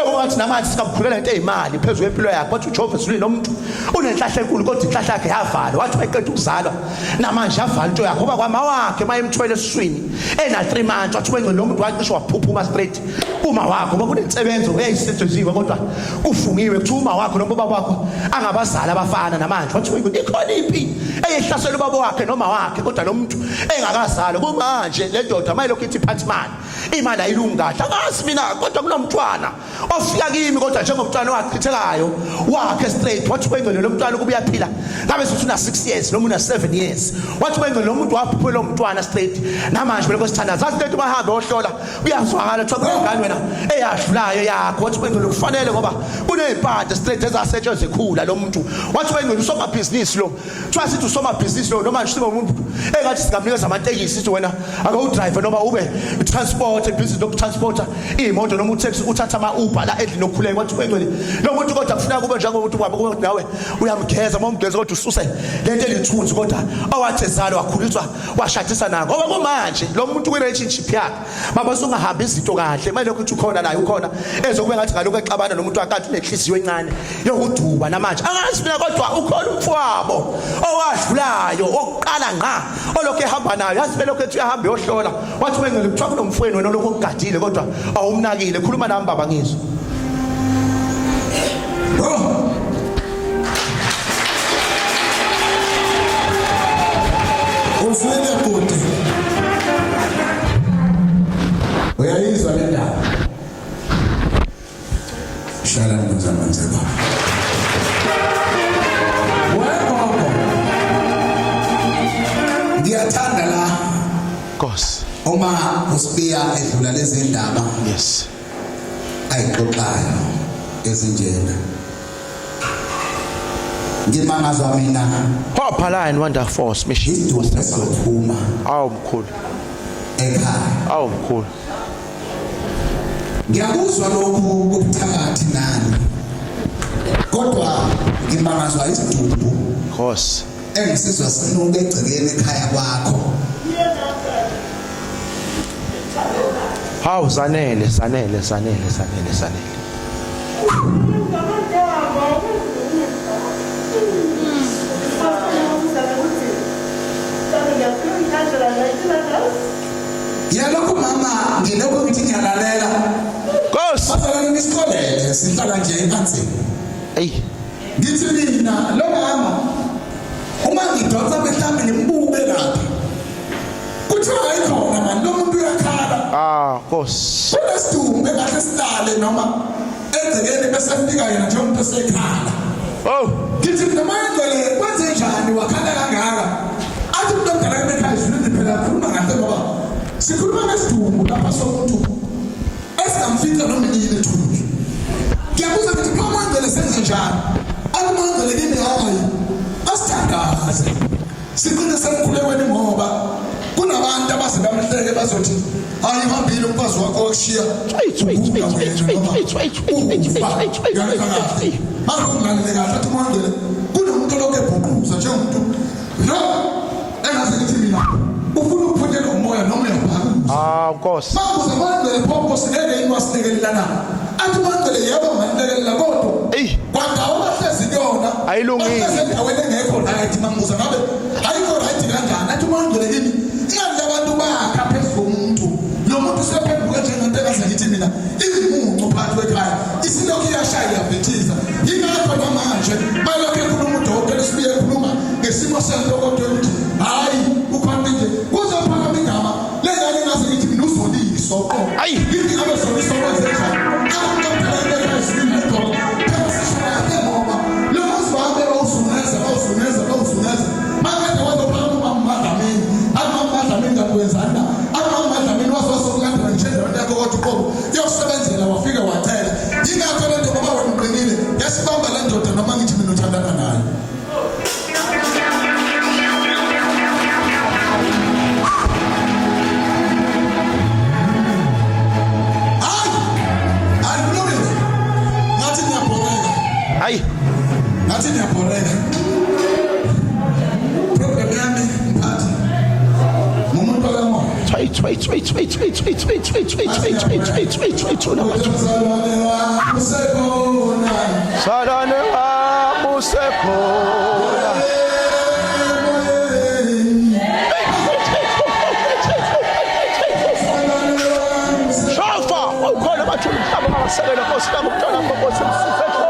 engathi namanje sikamkhulela into ezimali phezulu empilo yakhe wathi uJehova silwi nomuntu unenhlahla enkulu kodwa inhlahla yakhe yavala wathi mayiqeda ukuzalwa namanje avala into yakhe ngoba kwama wakhe mayemthwele esiswini ena 3 months wathi kwenze lo muntu waqishwa waphuphuma straight uma wakho ngoba kunensebenzo eyayisetshenziswa kodwa kufungiwe kuthi uma wakho noma ubaba wakho angabazali abafana namanje wathi kwenze ikhona imphi eyihlasela ubaba wakhe noma wakhe kodwa lo muntu engakazali kumanje le ndoda mayilokhu ithi phathimani imali ayilungahle akazi mina kodwa kunomntwana ofika kimi kodwa njengomntwana owachithekayo wakhe straight wathi kwenze lo mntwana kuba uyaphila ngabe sithi una 6 years noma una 7 years wathi kwenze lo muntu waphuphela lo mntwana straight namanje beloko sithanda zathi lento bahambe ohlola uyazwakala kuthiwa kunengane wena eyadlulayo yakho wathi kwenze lokufanele ngoba kuney'mpande straight ezasetshenziswa ekhula lo muntu wathi kwenze usomabhizinisi lo kuthiwa sithi usomabhizinisi lo noma nje umuntu engathi singamnikeza amatekisi sithi wena akawudrive noma ube transport business lokutransporta imoto noma utaxi uthatha ama Uber la endlini okukhuleka wathi kwenze lo muntu kodwa kufuneka kube njengomuntu wabe kube nawe uyamgeza momgeza kodwa ususe lento elithunzi kodwa awathi ezalo wakhuliswa washadisa nayo ngoba kumanje lo muntu kwi-relationship yakhe mama sungahambi izinto kahle manje ukuthi ukhona naye ukhona ezokube ngathi ngaloko exabana nomuntu wakade unenhliziyo encane yokuduba namanje angazi mina kodwa ukhona umfowabo owadlulayo oqala ngqa olokho ehamba nayo yazi belokho ethi uyahambe yohlola wathi wengele kuthiwa kunomfweni wena lokho okugadile kodwa awumnakile khuluma nami baba ngizwe ufike kude uyayizwa le ndaba shala ngizamanje baba webo ngiyathanda la Nkosi uma usibiya edlula lezi ndaba yes ayixoxayo ezinjena ngimangazwa mina Hophala and Wonder Force mission isidumo awu mkhulu ekhaya awu mkhulu ngiyakuzwa lokhu kubuthakathi nani kodwa ngimangazwa isidumo Nkosi engisizwa sinuke egcekeni ekhaya kwakho hawu zanele yalokho mama ngilokho ngithi ngiyalalela Nkosi basalana nisikolele sihlala nje ekanzini hey ngithi mina lo mama uma ngidonsa mhlawumbe ngimbuke lapha kuthiwa ayikhona mani lo muntu uyakhala Nkosi kunesidumbu ekahle silale noma enzekeni bese fika yena njengomuntu osekhala ngithi mina mayengele kwenze njani wakhala kangaka athi umuntu omdala ekhaya izwini phela khuluma ngahle ngoba sikhuluma ngesidumbu lapha somuntu esingamfica noma yini thunzi ngiyabuza ukuthi kwamangele senze njani akumangele kini hayi asithandaze siqine semkhulekweni ngoba kunabantu abazibamhleke bazothi hayi ihambile umfazi wakho wakushiya akungale kahle athi umangele kunomuntu lokho ebhuquza njengomuntu no engaze ngithi mina ufuna ukuphunyelwa umoya noma uyabhaka Of course. Mambuza mangcwele phoko sineke into asilekelelana. Athi mangcwele yebo nganilekelela kodwa. Eyi. Kwandawo bahlezi kuyona. Ayilungile. Bahlezi endaweni engekho right mambuza ngabe ayikho right kanjani. Athi mangcwele yini? Ingabe abantu bakha phezulu komuntu. Lo muntu sephenduka njengento engazakithi mina imuncu phakathi kwekhaya. Isilokhu iyashaya iyabhethiza. Yingakho namanje balokho ekhuluma udokotela sibuye ekhuluma ngesimo senhloko ukuthi hayi ukhona nje kuzophakama igama lengane ngaze ngithi mina uzoliso. Ayi. Ngithi ngabe zoliso kwenzenjani? Akuqophela ekhaya lapho. Phakathi ngoba lo muzwabe bawusuneza. Makade wazophakama uMadlamini. Umadlamini ngakwenzana. Umadlamini wasokulandela nje into yakho kodwa uqobo yosebenzela wafika wacela. Yingakho le nto baba wena uqinile. Yasibamba le ndoda noma ngithi mina uthandana nayo. Ayi. Nathi niyabhoreka. Problem yami mphathi. Mumuntu wakamoya. Wait. Salane usekhona. Shofa, ukhona bathula umhlaba ngabasekela Nkosi yami ukuthola Nkosi msifetho.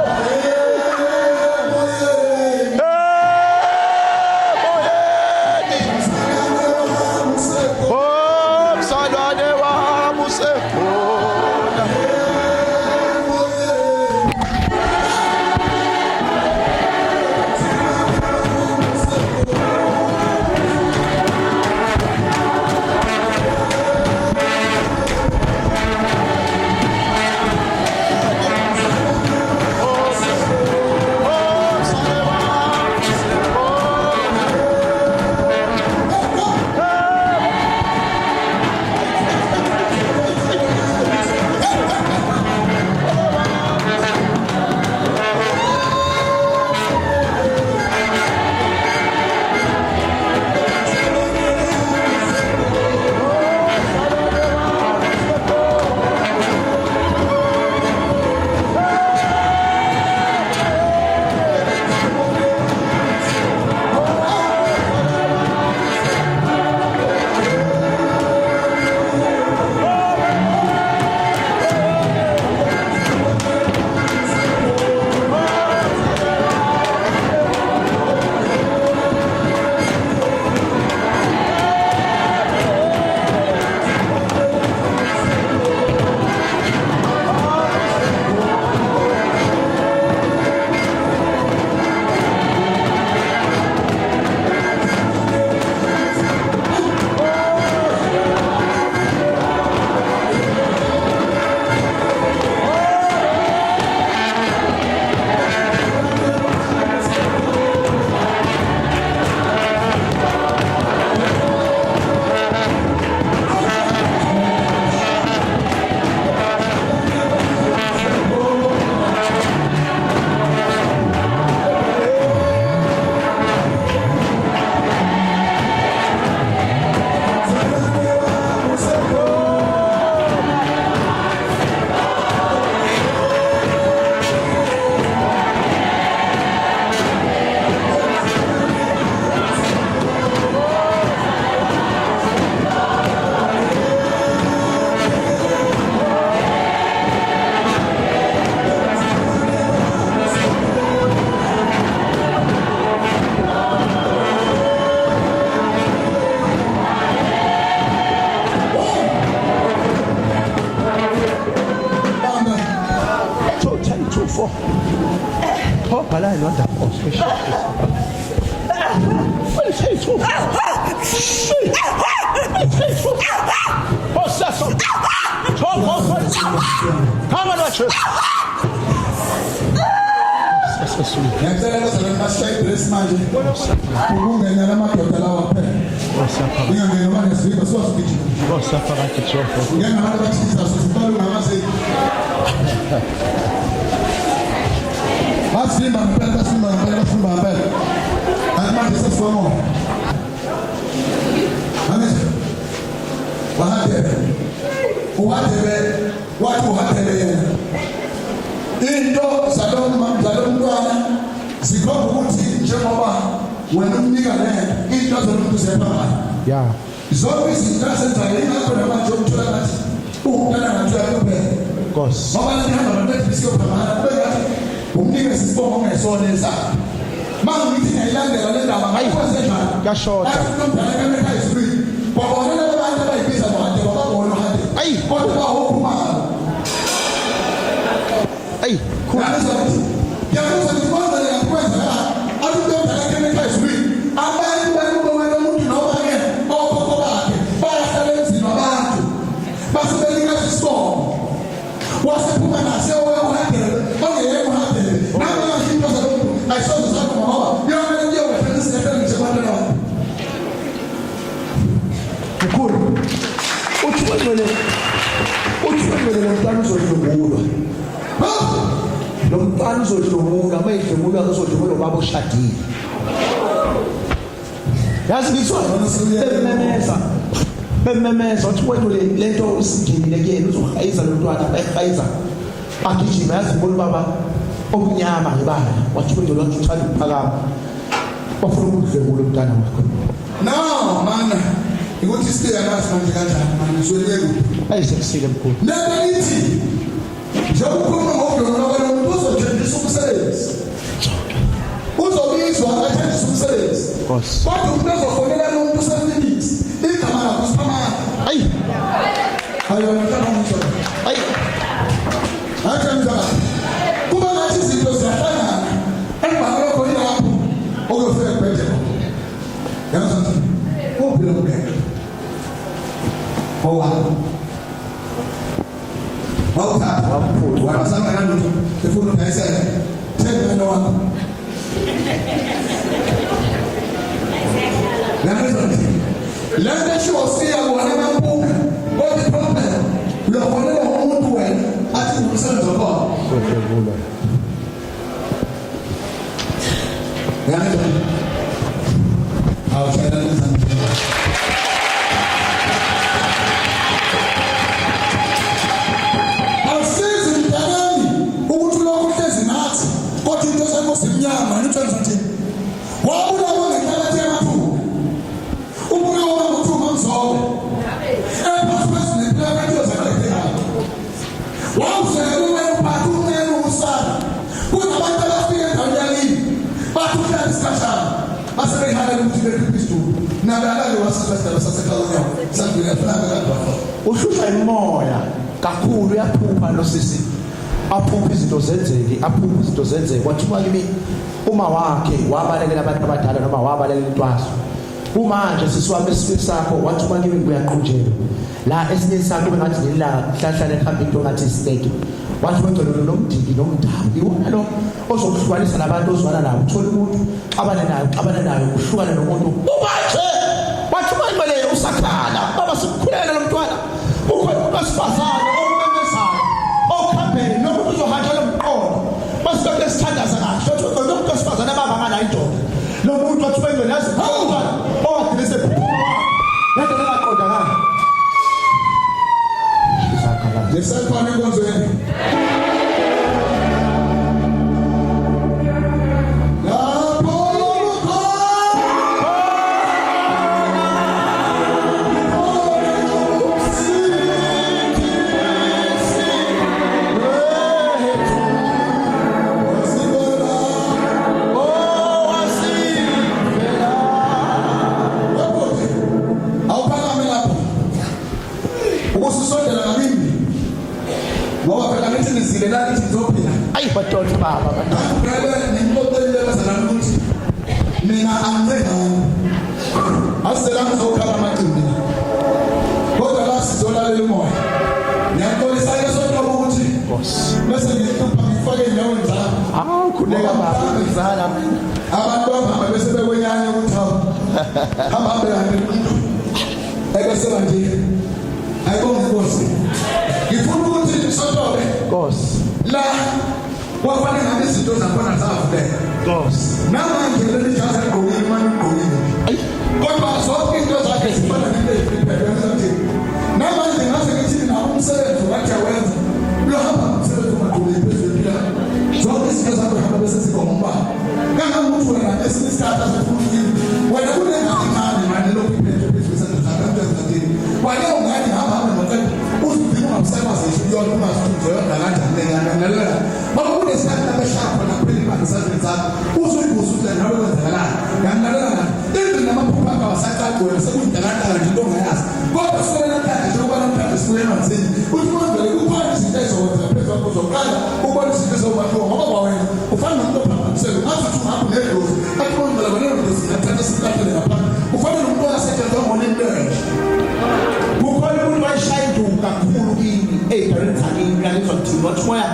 Bala London special. What is it? What's that? Come on, watch it. Ngiyacela ukuthi bashaye dress manje ukungena lamadoda lawa phela. Ngingangena manje siviba siwasugijima. Phakathi tshofo. Ngengabantu bathisa sisibalo ngamaze. Basimba ngempela ngempela. Manje sesifongo. Manje wathi uhatele yena into zalomntwana zikhomba ukuthi njengoba wena umnika lento into zomuntu zephakathi Yeah. zonke izinto asenzayo ingakho namanje ukuthola ngathi umntwana ngathi uyakuphela Nkosi. ngoba lihamba nabantu besiyophakama kube ngathi umnika isibongo ongesona esakhe mangithi ngayilandela le ndaba ngayikwenze njani Kuyashoda. umntwana kamekhaya isibili babona abantu abayibiza bahade bababona hade Ayi. kodwa bahuphumalo Hey, cool. yakuza ngikwenza ngakwenza athi umntwana kamekhaya isibili abantu bayibona umuntu noma ke okhokho bakhe bayahlala emzini wabantu basebelika isibongo wasephuma nase wehadele ongeyeko hadele namanje into zalomuntu ayisoze zakho ngoba yona nje wethenisa nje kwantona Mkhulu. Uthi wena lo mntwana uzodlungulwa. Lo mntwana uzodlungulwa, mayidlungulwa uzodlungulwa baba ushadile. Yazi ngizwa bememeza uthi wena lento isingenile kuyena uzohayiza lo mntwana bayihayiza agijima yazi ngibona baba omnyama ngebala wathi wena lo uthanda ukuphakama bafuna ukudlungula umntwana wakho. no mana ukuthi isithe akazi manje kanjani manje sweleke Ayisekusile mkhulu. nento lithi njengokukhuluma ngokudlungula kwalo uzothendisa umsebenzi uzobizwa athendisa umsebenzi Nkosi. kodwa umuntu ozofonela lo muntu useminisi igama lakho siphamana Ayi. hayo mntana ngitsho Ayi. akenza kuba ngathi izinto ziyahlangana embaloko ilapho okufika kubhedlela yazi kuphila ukugeka wawuthatha Wamphula. wanasanga nalutho efuna ungayisela themba wakho lento eshiwosiya kuwona mampunga kodwa iproblem uyafonela umuntu wena athi ngumsebenzi wakho Uzodlungulwa. awusizi mntanami ukuthi ulokhu uhlezi nathi kodwa into zakho zimnyama nithenza nje wabulawa ngenhlabathi yamathumba ubulawa ngothumba mzobe ephasi kwezinempilakathi zakhe wawuzele wena uphathe umncane usana kunabantu abafika endaweni yakini bathi uhlala isikhashana basebeyihalela ukuthi beKristu nabalale wasesidala saseKhalonyawo sangena flanga kadwa Uhlutha imoya kakhulu uyaphupha lo sisi. Aphupha izinto zenzeke kwathiwa kimi uma wakhe wabalekela abantu abadala noma wabalekela intwaso. Manje sisiwami esifiki sakho wathiwa kimi ngiyaqunjelwa. La esinye sakho bengathi ngelanga kuhlahlane ekhamba into ngathi steak. Wathi wengcelo nomdiki nomdabu. Iwona lo ozokuhlukanisa labantu ozwana nabo. Uthola umuntu xabana nayo uhlukana nomuntu. Ubathi wathi wengcelo usakhala baba sikukhulela lo mntwana. Ukhona umasifazane omemezayo okhambeni nomuntu uzohanjela umqondo. Basibeke sithandaza kahle. Wathi lo muntu osifazane baba ngala indoda. Lo muntu wathi wengcelo yazi umntwana owadilise phupha. Lento laqonda ngani? lesakhona enkonzweni lapho awuphakame lapho ukusisondela ngabimbi ngoba phela ngithi nizile la ithi ngizophila Ayi badonsa baba badonsa. ngale ngimpotelele bazalana ukuthi mina angicengani asela ngizokhala amaqimbi kodwa la sizolalela umoya ngiyaxolisa esonto ukuthi Nkosi. bese ngihlupa ngifake endaweni zami Khuleka baba ngizala mina. abantu bahamba bese bekwenyanya ukuthi hamba kanti ebese manje ayibonge inkosi ngifuna ukuthi sotobe Nkosi. la wafanele ngabe izinto zakhona zavuleka Nkosi. namanje leli jazi ligqokile manje ugqokile Ayi. kodwa zonke into zakhe zifana nento eziphethe ukuthi umsebenzi wathi awenza uyahamba umsebenzi umadule phezulu zonke izinto zakho hamba bese sikombani kangakuthi wena esikhathi asifuna wena kunengane manje lokhu iphethe phezulu senzakalento ezindini wena ungani hamba nokuthi uzidinga umsebenzi esiyona ungasifundela kanjani nganalela ngoba kunesikhathi labashaka napheli bangisazenza uzuyibuza ukuthi nawe wenzakalani nganalela into namaphupha awasaqaqwe sekudakada nje into ongayazi kodwa sona kanti njengoba namhlanje sibuye emanzini uthi manje ukhona izinto ezokwenza phezulu kwakho zokuqala ubona izinto ezobathiwa ngoba kwawena ufana nomuntu ophambanisele ngathi uhambe nedlozi athi manje la nedlozi athatha isihlahlele ngaphandle ufanele umuntu oyasetshenzwa ngolindele kukhona umuntu wayeshaya induku kakhulu kimi ey'parenthalini uyalizwa kuthini wathi moya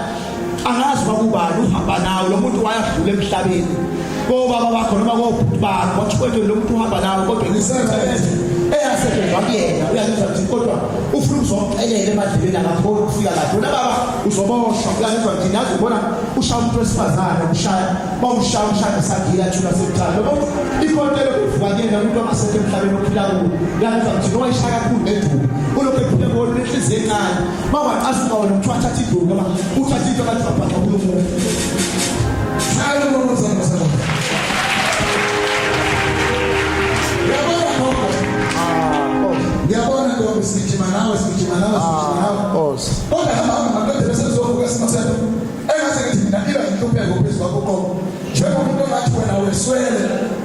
angazi bakubani uhamba nawe lo muntu wayadlula emhlabeni kobaba bakho noma kobhuti bakho wathi kodwa lo muntu uhamba nawe kodwa nisebenze eyasebenza kuyena uyalizwa kuthini kodwa ufuna uzoxelela emadleleni akakhona ukufika lapho nababa uzoboshwa uyalizwa kuthini yazi ubona ushaya umuntu wesifazane ushaya bawushaya ushaya esagila thula sekuthanda lo muntu ikhontele kuvuka kuyena umuntu ongasekho emhlabeni ophila kuwo uyalizwa kuthini wayeshaya kakhulu ngenduku ulokhu ephile ngolo nenhliziyo encane mawaqasuka wona umuntu wathatha iduku noma uthatha into abathi baphatha uNkulunkulu ngiyabona ntombi sigijima nawe kodwa hamba madoda besezovuka simasethu engathi ngithi mina ila inhlupheko phezu kwakho konke njengoba umuntu ongathi wena weswele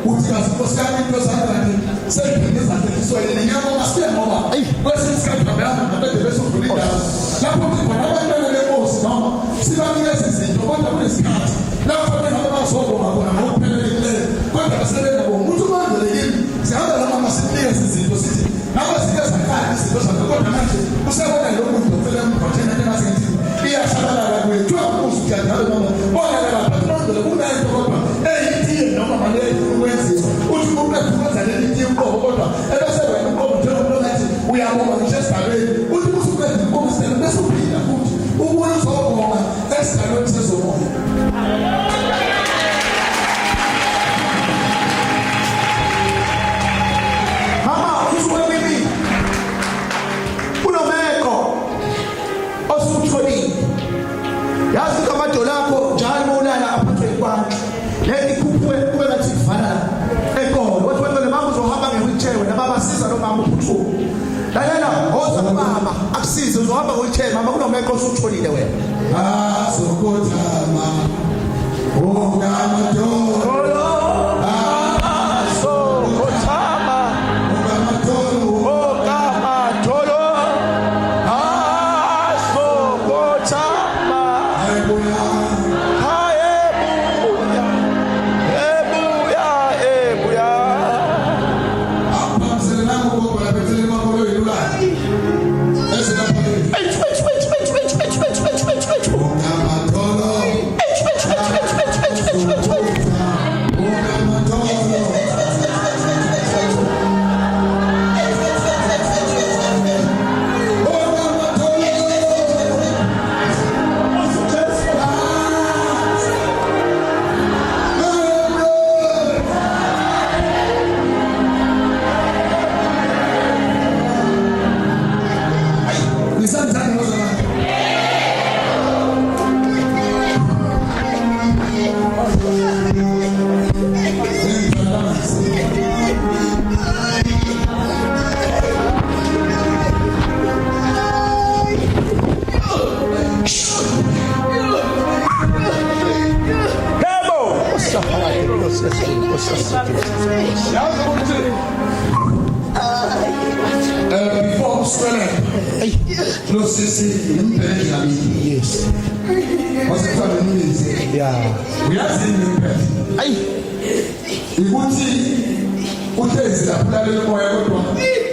uthi kazi Nkosi yami into zami sengingeza ngiswele ngiyabona siya ngoba kwesinye isikhathi ngihamba madoda besovula indawo lapho khona abantwana benkosi noma sibanikeza izinto kodwa kunesikhathi lapho bengabe bazobonga bona ngokupheleleyo kodwa basebenza ngomuntu obangelekile sihamba noma masinikeze izinto sithi nawe sikeza khaya izinto zakho kodwa manje usebona lo muntu ofela umphotshela engathi ngithi iyashabalala kwethu ukuzikhandala noma bona lapha nonke kunento kodwa eyithiye noma manje ukwenziwa uthi umuntu ephumeza leli tiye uqobo kodwa ebese wena uqobo nje umuntu ngathi uyabonga nje esigabeni uthi usuqeda inkomo sele bese uphila futhi ubuye uzobonga esigabeni sezomoya yazi kamadolo akho njalo mawulala aphathwe ikwanti lethi khuphuke kube ngathi kuvana enkolo wathi wena mama uzohamba nge-wheelchair wena baba siza lo mama uphuthume lalela hoza baba akusize uzohamba nge-wheelchair mama kunomeko osutholile wena sokothama ongamadolo Before Australia, no sissy, yes. What's the problem? Yeah, we are seeing the best. If you see, what is that? That is why I go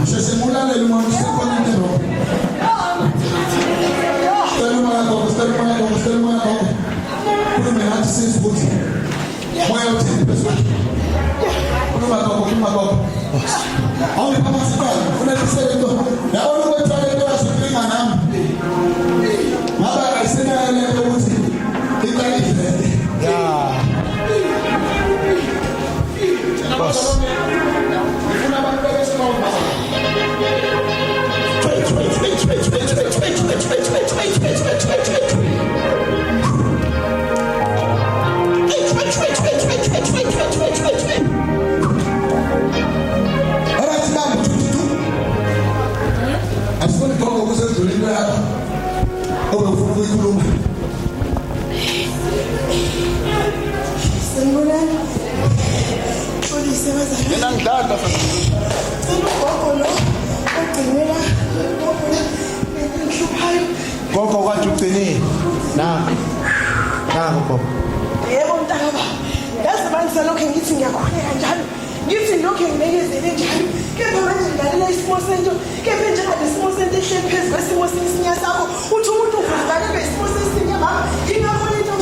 Sesimulalela umuntu sekonke lo. Stella moya gogo. Khuluma nathi sifuthi. Moya uthini phezulu. Khuluma gogo. Awuphama siqala, ufuna isebenzo. Yabona ukuthi into yasidinga nami. Ngaba ayisenele ukuthi iqalile. Yeah. Boss. Gogo kwajugcini. Nangu Bob. Yebo mntaka, yazi manje lokho ngithi ngiyakhuleka njalo. Ngithi lokho nginekezele njalo. Kepha manje ngalela isimo sento, kepha njengale isimo sento ehleli phezulu kwesimo sesinya sakho. Uthi umuntu uvuvukale besimo sesinya mama. Ngingabona into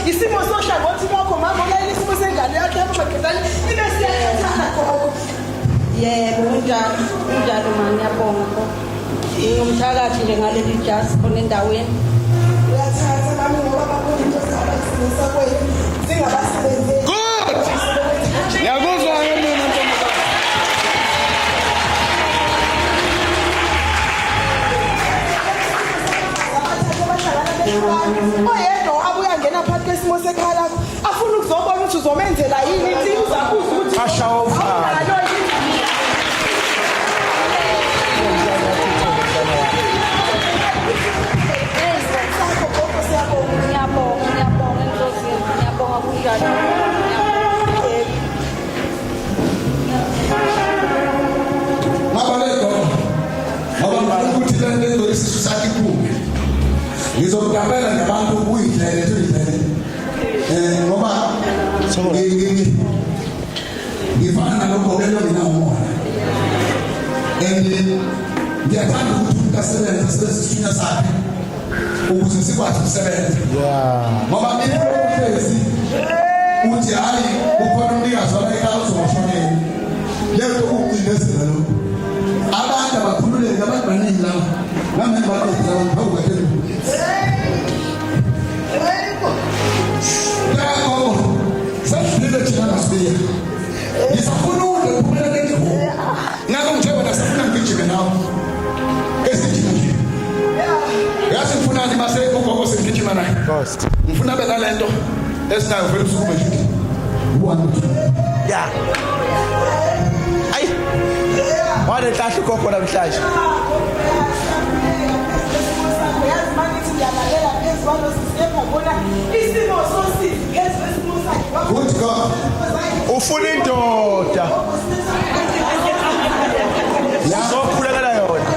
isimo sohlangothi lwakho mama olayela isimo sengane yakhe yabamagetane ibe siyakhathana gogo. Yebo unjalo mani ngiyabonga. Ngumthakathi nje ngaleli jazz khona endaweni. Uyathatha mami ngoba bakho into zabasebenzisa kwethu singabasebenzeli. Good. Ngiyakuzwa ke mina ntombazana. Oyedwa abuya ngena phakathi kwesimo sekhaya lakho afuna ukuzobona ukuthi uzomenzela yini insini zakuzwa ukuthi Ashawo mfana. Ngiyabonga Nkosi, ngiyabonga kunjalo. Ngoba ukuthi lento isisu sakhe kuphi. Ngizokugabela nabantu uyidlele tuyidlele. Ngoba ngifana nalokho lelo mina umoya. Ngiyathanda ukuthi umuntu asebenze isithunya sakhe ukuze sikwazi ukusebenza. Yeah. Ngoba iphezi uthi hayi ukhona umnikazi wala ekhaya uzoshonela. Lento ukugcinezela lokho. Abantu abakhululeke abantu baningi laba. Nami baqoqza abantu bawukathela. Yabo sasifile thina nasiya. Ngisafuna ukuphumela lento. Ngakho njengoba nasifuna ngijike nawe. Esithina nje. Yazi ngifuna nje mase ugogo sengijima naye. Cost. Ngifuna bela lento esinayo vele usuku nje. Yeah. Ay. Wale hlahla ugogo namhlanje. Good God. Ufuna indoda. Uzokhulekela yona.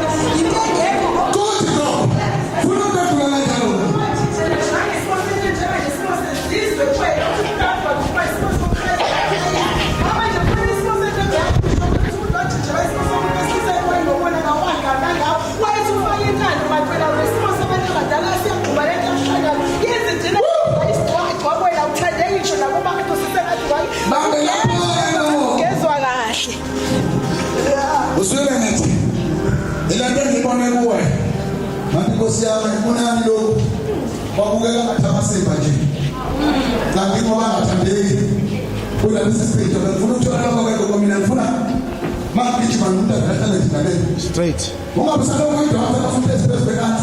Good God. Funa ukudlula kanjalo. Ngezwa kahle. Uswele ngathi. Ilento ngibone kuwe. Manje Nkosi yami kunani lokho? Babukela ngathi amasimba nje. Kanti ngoba ngathandeki. Kulesi sipho ngifuna ukuthola lokho kwakho mina ngifuna mangigijima umuntu akahlale thina Straight. ungabe salokho into afuna esibhekana.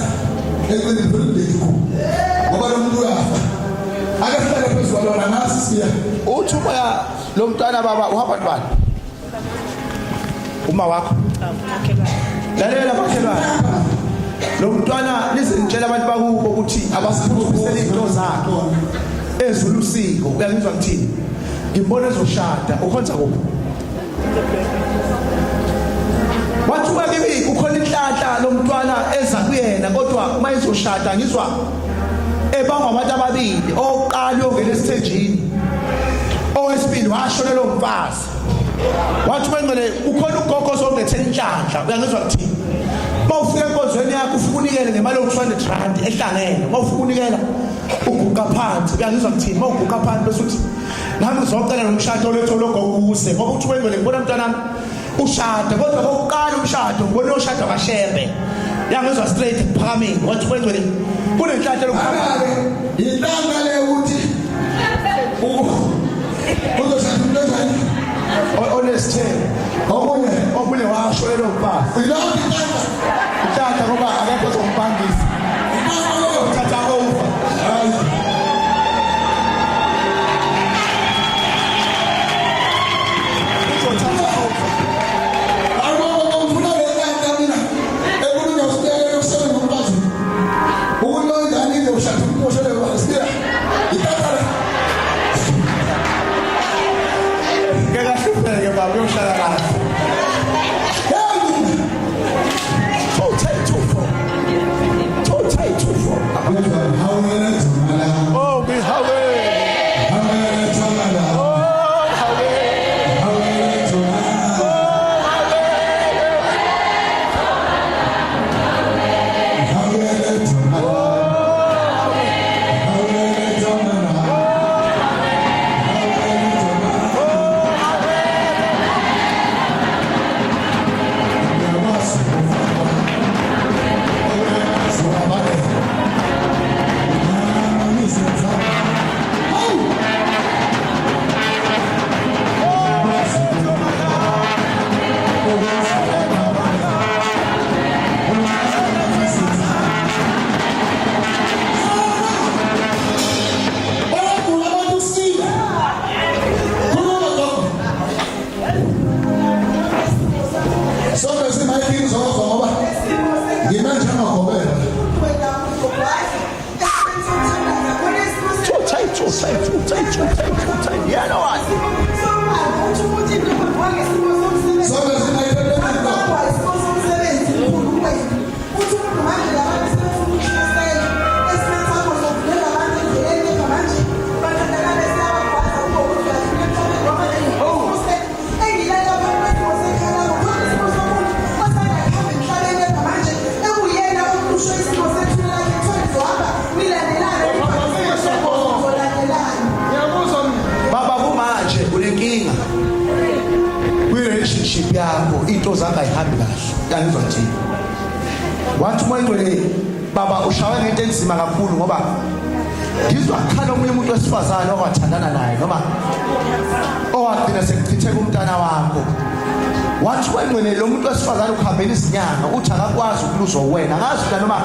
Ekwenzeni lokho. Ngoba lo muntu uyafa. Akahlale phezulu kwalona ngasi siya. Uthi umoya lo mntwana baba uhamba nibani? Uma wakho. Lalela makhelwane. lo mntwana nizintshela abantu bakubo ukuthi abasiphuthisele izinto zakhe ezulusiko. Uyangizwa ngithini? Ngimbona ezoshada ukhonza kuphi? Wathuka kimi ukhona inhlanhla lo mntwana eza kuyena kodwa uma ezoshada ngizwa ebangwa abantu ababili. Oqala uyongena esithejini, owesibili washona lo mfazi. Wathi wengcele ukhona ugogo ozongethela inhlanhla. Uyangizwa ngithini? Mawufika enkonzweni yakho ufika unikele ngemali yo200 rand ehlangene. Mawufika unikela uguqa phansi. Uyangizwa ngithini? Mawuguqa phansi bese uthi nami ngizocela nomshado letho logokuze ngoba uthi wengcele ngibona umntwana ushada kodwa kokuqala umshado ngibona ushada kaShembe. Uyangizwa straight ephakameni. Wathi wengcele kunenhlanhla lokuphakama. Inhlanga le ukuthi uzoshada umntwana onesithelo omunye washo elo mfazi. ilokho Uthatha ngoba akekho ozombangisa. Uthatha over. Uthatha over. Alo ufuna lekaka mina ekunya usitele usele ngomfazi. Ukulo ngani ke ushada umntwana wasira. Itatala. Ngeke hlupheke baba uyohlala kahle. Oh, be yeah, no what? yakho into zakho ayihambi kahle. Yangizwa nje wathi moyingcwele baba ushawe ngento enzima kakhulu ngoba ngizwa khala omunye umuntu wesifazane owathandana naye noma owagcina sekuchitheka umntana wakho. Wathi wengcwele lo muntu wesifazane ukuhambela izinyanga uthi akakwazi ukuluza wena. Ngazi noma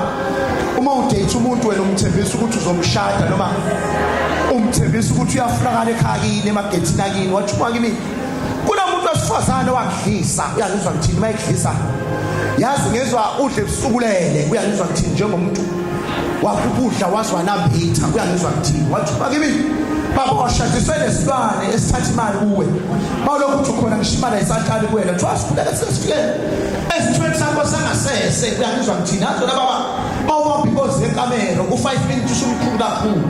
uma udate umuntu wena umthembisa ukuthi uzomshada noma umthembisa ukuthi uyafakala ekhaya kini emagethini akini. Wathi kimi kunomuntu wesifazane wakudlisa. Uyangizwa ngithini mayidlisa yazi ngezwe udle busukulele. Uyangizwa ngithini njengomuntu wakukudla wazwa nambitha. Uyangizwa ngithini wathi kimi baba washadiswe nesilwane esithatha imali kuwe mawulokhu uthi khona ngishimana isatali kuwena twasikhuleka sesifike esithweni sakho sangasese. Uyangizwa ngithini azona baba mawubamba inkozi yekamero ku5 minutes usumkhulu kakhulu.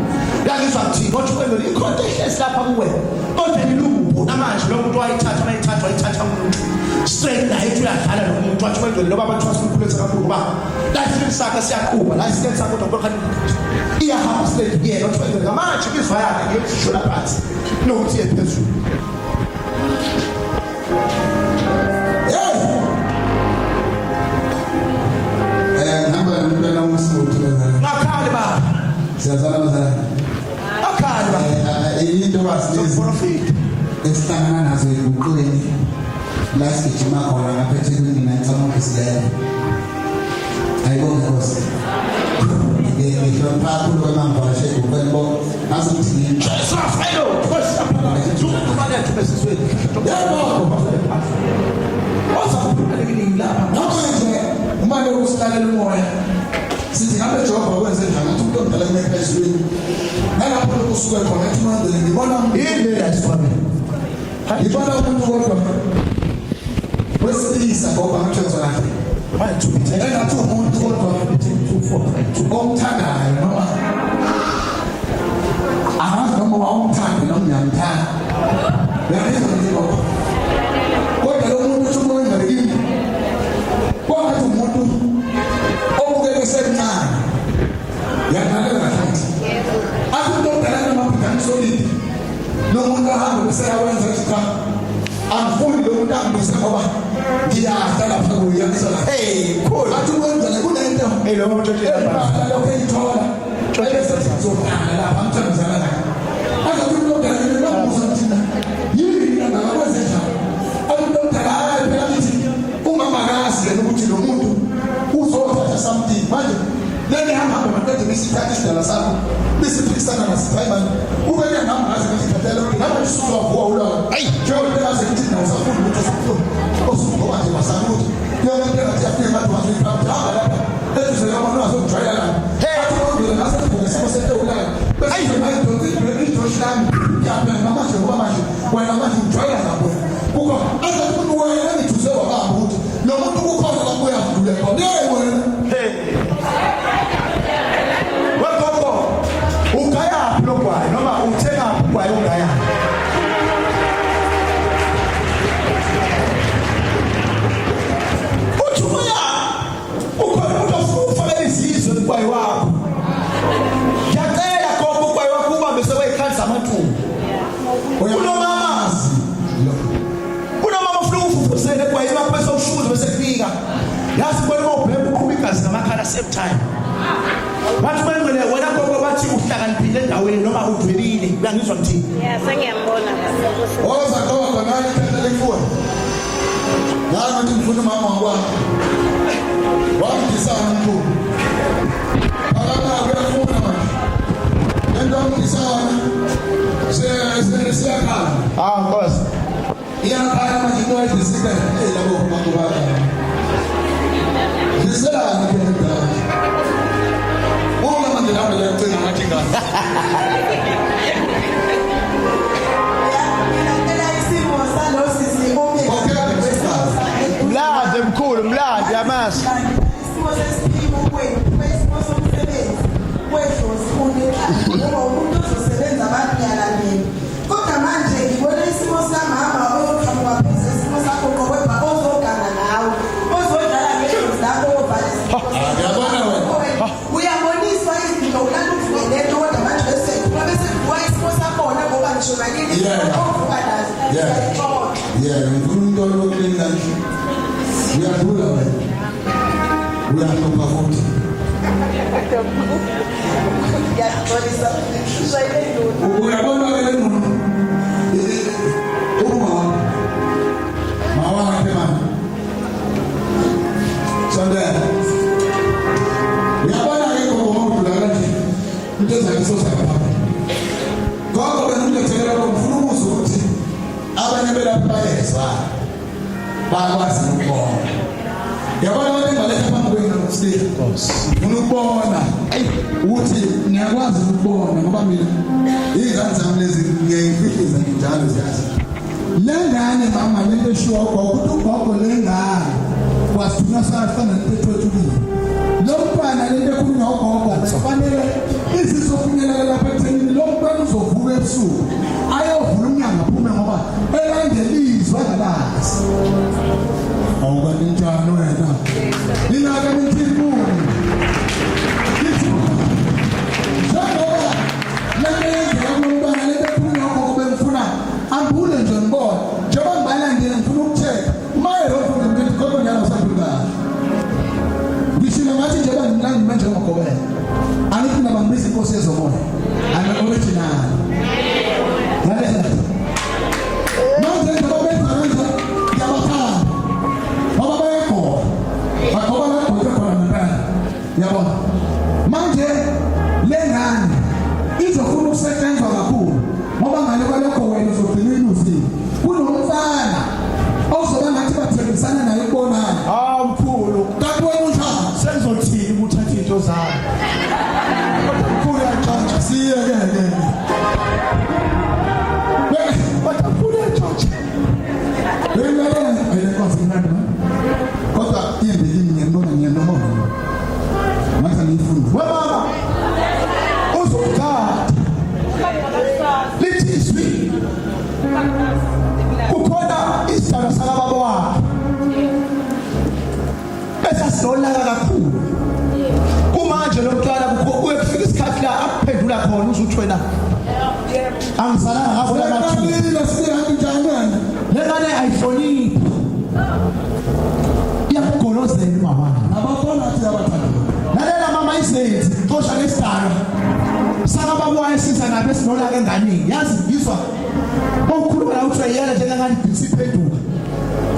Uyangizwa ngithini wathi wena ikhonto ehlezi lapha kuwe kodwa ilungu namanje lo muntu wayithatha umuntu straight la ethi uyadlala nomuntu wathi wena lo baba twasikhuleka kakhulu kuba life sakhe siyaqhuba life sakhe kodwa khani iyahamba straight yena wathi wena ngamanje izwa yakhe ngiyishona phansi nokuthi ephezulu. Namba ngibona umsuthi Ngakhali baba siyazana bazana akhali baba into wasilezi profit esihlangana nazo ebuqweni la sigijima khona ngaphethe mina ngicama ukuzilele ayibona Nkosi ngihlonipha kakhulu kwamangwashe ukwembo nazo ukuthi safelo zokuphana thubesizweni yebo wasakuphana ngini lapha nokho nje uma lokusilalela umoya sithi ngabe Jehova wenze njani ukuthi umuntu omdala kumele ezulwini nalapho lokusuka khona ethi manje ngibona yini yasifana ngibona umuntu kodwa wesilisa ngoba ngithokoza kahle manje engathi umuntu kodwa omthandayo noma angazi noma wawumthanda noma uyamthanda uyabizwa nje kodwa lo muntu uthi umuntu ngakini kwathi umuntu obukele semncane yakhalela kahle athi umuntu omdala namaphikani solid lo muntu ahamba bese yawenza cha angifuni lo muntu angibuse ngoba ngiyahla lapha kuyakuzwa cool athi ukwenzela kunento lo muntu lapha lokho eyithola ezizozana lapha amthandazana naye azathi umuntu omdala nginombuzo thina yini ngakwenza njani athi umuntu omdala phela ngithi ungangakazi lena ukuthi lo muntu uzothatha something manje leli hamba manje ngesikhathi sidala sakho besiphikisana nasiphayiman ubeke ngambazi ngesikhathelo lapho isizwa vuka ulala ayi njengoba ngaze ngithi nawo safuna ukuthi usufuna osukho manje masakuthi yona into engathi yafika ngathi waziphapha hamba lapha ethi yona azojwayela la athi ngizwe ngasebuke simo sento ulala bese manje donke idoshami yabe manje ngoba manje wena manje ujwayela lapho kuko azathi wena ngithuze wabamba ukuthi lo muntu kukhona lapho uyavule khona yey wena ugaya lokwayo noma uthenga kwayo ugaya uthuma ukhona umuntu ofuna izizwe kwayo wakho yacela konke kwayo wakho uba bese wayikhanza amathumbu unomamazi unomama ufuna ukufufuzela kwayo wakho bese ushuza bese kufika yazi kwena ubheka uqhubha igazi ngamakhala same time bathi bengene wena gogo bathi uhlakaniphile endaweni noma udwebile uyangizwa mthini sengiyambona oza gogo nani khethe ifoni nami ngithi ngifuna mama wakwami wangisa umuntu akaba uyafuna manje lento ngisana siyakhala nkosi iyakhala manje into ayidisika labo makubala ngiselani ke ndaba uma manje lapho leyocinga ngathi ngani mlande mkhulu mlande yamasi isimo sesiphiwo kwesimo somsebenzi kwedlozi ngoba umuntu ozosebenza abantu yalandela kodwa manje ngibona isimo samama oyoqhamuka phezulu isimo sakho qokweba ozogana nawe ozodlala ngedlozi lakho obhala yabona wena uyaboniswa izinto ulanda ukuvulelento kodwa manje bese kuba isimo sakhona ngoba ngisho nakini ovuka nazo ngifuna into lokuleni kanje uyadlula wena uyahlupha futhi ngiyazibonisa shayelenduna uyabona ke le muntu mawa ke mama sondela uyabona ke ngoba umuntu la kanje into ezayisosa lapha ngoba wena ulethelwa ngifuna ukuzwa ukuthi abanye belapha bayezwa bakwazi ukubona yabona ukuthi ngaletha phambi kwenu Steve ufuna ukubona ukuthi ngiyakwazi ukubona ngoba mina izandla zami lezi ngiyayifihliza njalo ziyazi lengane mama lento eshiwa ukuthi ugogo lengane wasifuna safana ntethothukile lo mntwana lento ekhulunywa ugogo kufanele izizofinyelela lapha ekuthenini lo mntwana uzovuka ebusuku ayovula umnyango aphume ngoba elandelizwa ngalazi awuba ninjani wena ninaka nithipuni njengoba lengenzeka kumntwana lento ekhulunywa ugogo bemfuna ambule nje ngibona njengoba ngibalandile ngifuna ukuthetha uma ngiyabona uzuthi wena angizalanga ngavula amathini le ngane ayihloniphi iyakugolozela umama lalela mama izenzi xosha lesidalo sakababwaye siza nabe sinola ke enganeni yazi ngizwa ukukhuluma la uthi yena njengangani bisiphenduka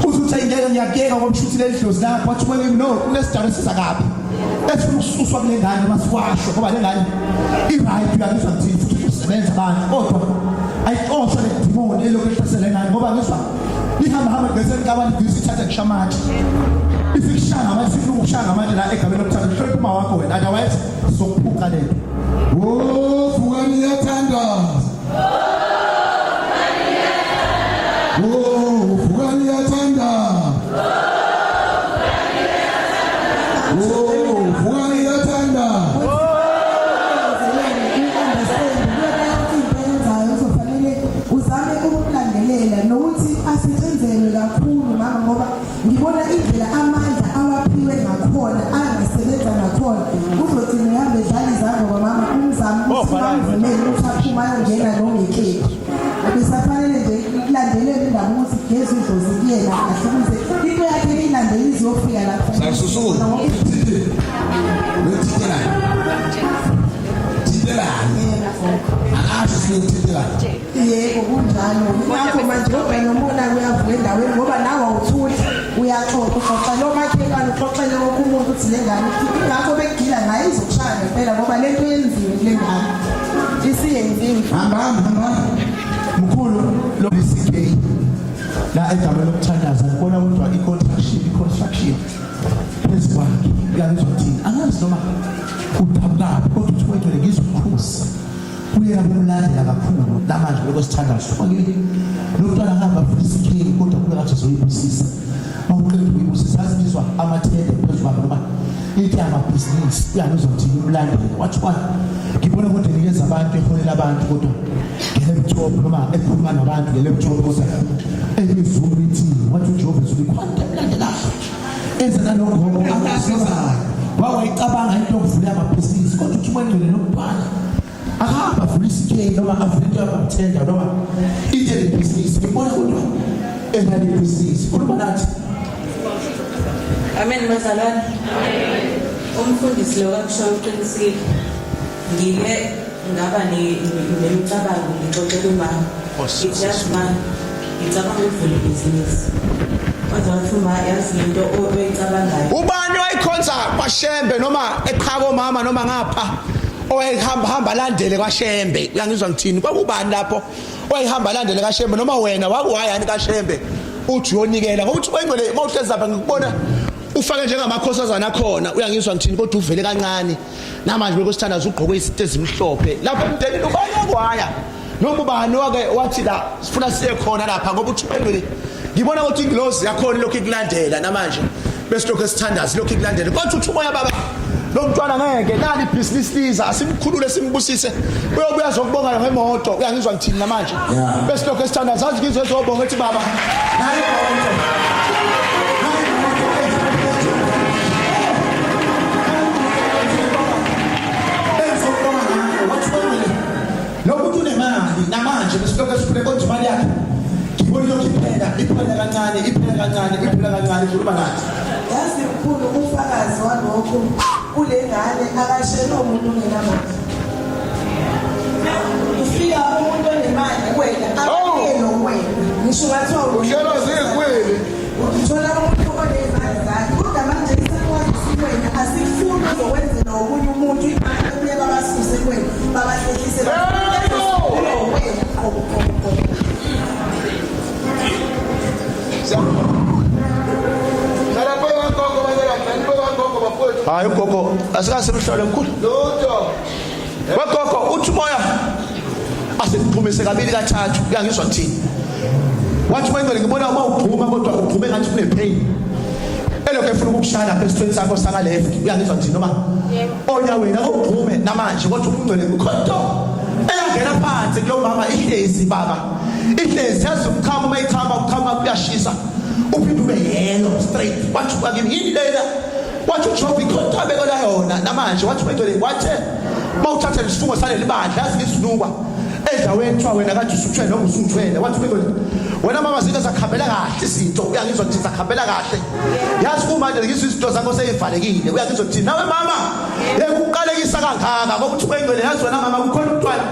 uthi ngeke ngiyakeka ngoba mshuthi lendlozi lapha wathi wena no kunesidalo siza kabi efuna ukususwa kule ngane masikwasho ngoba le ngane i-right uyangizwa ngithini futhi usebenza abantu kodwa ayixoshwa le demoni elokhu ehlasele ngane ngoba ngizwa ihamba ngeseni kabantu isithatha kushamati ifikushanga manje ifuna ukushanga manje la egameni lokuthatha mhlawumbe uma wakho wena otherwise sokuphuka lento Vukani yathanda. Vukani yathanda. Vukani yathanda. Uzame ukulandelela nokuthi asetshenzelwe kakhulu mama ngoba ngibona indlela amandla awaphiwe ngakhona angasebenza ngakhona uzothi ngihambe dlala izandla kwamama umzamo usimamvumele usaphuma yongena nongekeki besafanele nje kulandelela indaba ukuthi gezi idlozi kuyena kahle ukuze into yakhe ilandele izofika lapha Sasusuku. yebo kunjalo ngakho manje ngoba nomona uyavuka endaweni ngoba nawe awuthuli uyaxoxa uxoxa lo makhelwane uxoxele wonke umuntu uthi le ngane ngakho begila naye izokushaya ngempela ngoba lento yenziwe kule ngane isiyenziwe Hamba. mkhulu lo CK la egameni lokuthandaza ngibona kodwa i-construction esikwakhe uyangizwa thina angazi noma udabukapi kodwa uthi wethu ngizokukhuza uyena kumlandela kakhulu namanje lokosithandazo kwakini lomntwana hamba futhi CK kodwa kuba ngathi zoyibusisa mawuqeda ukuyibusisa azizwa amathende phezulu kwakhe noma ithi amabhizinisi uyangizwa thina umlandela wathi kwani ngibona kodwa nikeza abantu eholela abantu kodwa ngelaptop noma ekhuluma nabantu ngelaptop kodwa ezizulu lithi wathi uJehova ulikhwanda umlandela enza nalokho akasiza wawayicabanga into yokuvula amabhizinisi kodwa uthi wengcwele nokubhala akahamba vula isikhe noma avule into yabathenda noma into yebhizinisi ngibona kodwa enale ibhizinisi khuluma nathi Amen bazalwane. Umfundisi lo kakusho uqinisile. Ngike ngaba nemicabango ngixoxela umama. It's just man. Ngicabanga ukuvula ibhizinisi. Kodwa wathuma yazi into oyicabangayo. ubani wayikhonza kwaShembe noma eqhako mama noma ngapha owayehamba landele kwaShembe uyangizwa ngithini kwakubani lapho owayehamba landele kaShembe noma wena wakuhayani kaShembe uthi uyonikela ngokuthi wengcwele mawuhlezi lapha ngikubona ufake njengamakhosazana akhona uyangizwa ngithini kodwa uvele kancane namanje bekosithandaza ugqoke izinto ezimhlophe lapha emndenini ubani yakwaya noma ubani wake wathi la sifuna siye khona lapha ngoba uthi wengcwele ngibona ukuthi ingilozi yakhona lokho ikulandela namanje besilokho esithandaza lokho ikulandela kodwa uthi umoya baba lo mntwana ngeke nali ibhizinisi liza asimkhulule simbusise uyobuya zokubonga ngemoto uyangizwa ngithini namanje besilokho esithandaza azi ngizwe zobonga ethi baba nayi lokuthi unemali namanje besilokho esiphile konje imali yakhe ngibona lokho iphela kancane khuluma nathi yazi mkhulu ufakazi walokho kule ngane akashela umuntu ongenamali ufika umuntu onemali wena akuyena wena ngisho ngathiwa Uhlelo zikweli. uthola umuntu onemali zakhe kodwa manje isikwazi sikwena asifuni uzokwenzela okunye umuntu imali ebuye babasuse kwena babahlehlise hayi ugogo asikasemhlole mkhulu wagogo uthi moya asiphumise kabili kathathu uyangizwa ngithini wathi wengcwele ngibona uma uphuma kodwa uphume ngathi kunepain elokho efuna ukukushaya lapha esithweni sakho saka left uyangizwa ngithini noma onyaweni akuphume namanje kodwa ungcwele ukhonto eyangena phansi kulo mama ihlezi baba ihlezi yazi umkhama mayichama ukhama kuyashisa uphinde ube yellow straight wathi kwakini yini lena wathi uJehova ikhonto abekela yona namanje wathi wengcwele wathe Mawuthatha isifungo saleli bandla yazi ngisinukwa endaweni kuthiwa wena kade usuthwele noma usungithwele wathi wena mama zinto zakhambela kahle izinto uyangizwa ukuthi zakhambela kahle yazi kumanje ngizwe izinto zakho seyivalekile uyangizwa ukuthi nawe mama yekuqalekisa kangaka ngokuthi kwengcwele yazi wena mama kukhona umntwana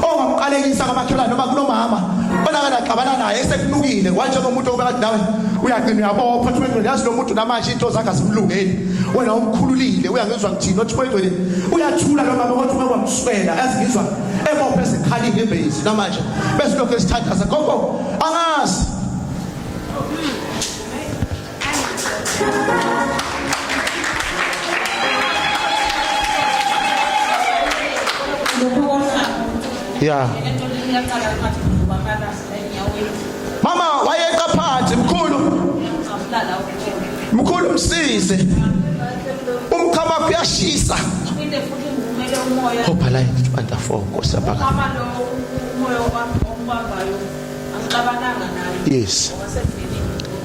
ongamqalekisa kwamakhelwane noma kunomama bonakala xabana naye esekunukile kwanjengomuntu obekade nawe uyagcina uyabopha uthi kwengcwele yazi lo muntu namanje into zakhe azimlungeli wena umkhululile uyangizwa ngithini uthi kwengcwele uyathula lo mama ukuthi kwamswela yazi ngizwa ebophe esekhalile ebhezi namanje bese lokho esithathaza gogo angazi yeah mama wayeqa phansi mkhulu msize umkhama kuyashisa hopa line under 4 kosapaka yes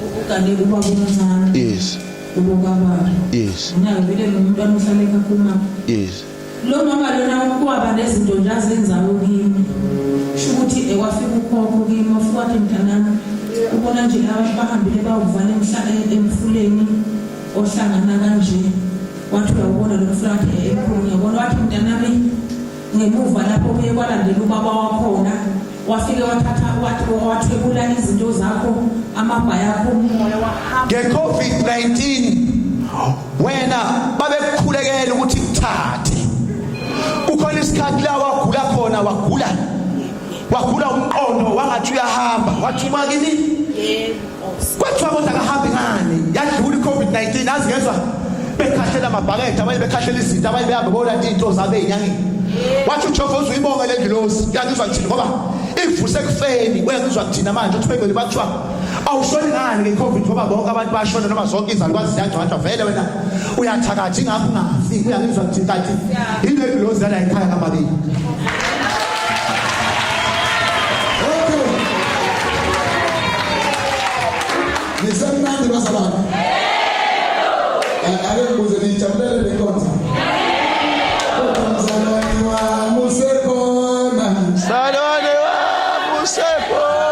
ukugane kuba kuncane yes ubukaba yes nayo vele nomntwana uhlale kakhuma yes lo mama lona kwaba nezinto nje azenzayo kimi shukuthi ekwafika ukhokho kimi wafuka athi mntanami ubona nje abantu bahambile bawuvala emfuleni ohlangana kanje wathi uyabona lo mfulathi ekhona yabona wathi mntanami ngemuva lapho kuye kwalandela ubaba wakhona wafike wathatha wathwebula izinto zakho amabhaya akho umoya wahamba nge-COVID-19 wena babekukhulekela ukuthi kuthathe ukhona isikhathi la wagula khona wagula umqondo wangathi uyahamba wathi makini kwathiwa kodwa akahambi ngani yadlula i-COVID-19 azingezwa bekhahlela amabhakede abanye bekhahlela izinto abanye behambe bolanda iy'nto zabo ey'nyangeni wathi uJehova uzuyibonga le ndlozi uyangizwa ngithini ngoba ivuse kufeni uyangizwa ngithina manje uthi bengeli bathiwa awushoni ngani nge-COVID ngoba bonke abantu bashona noma zonke izalukwazi ziyagcwatshwa vele wena uyathakathi ingapho ungafiki uyangizwa ngithini kanti yile ndlozi yala ekhaya kamabili nisemnandi bazalwane ake ngibuze nijabulele le nkonzo mzalwane wami usekhona salwane wami usekhona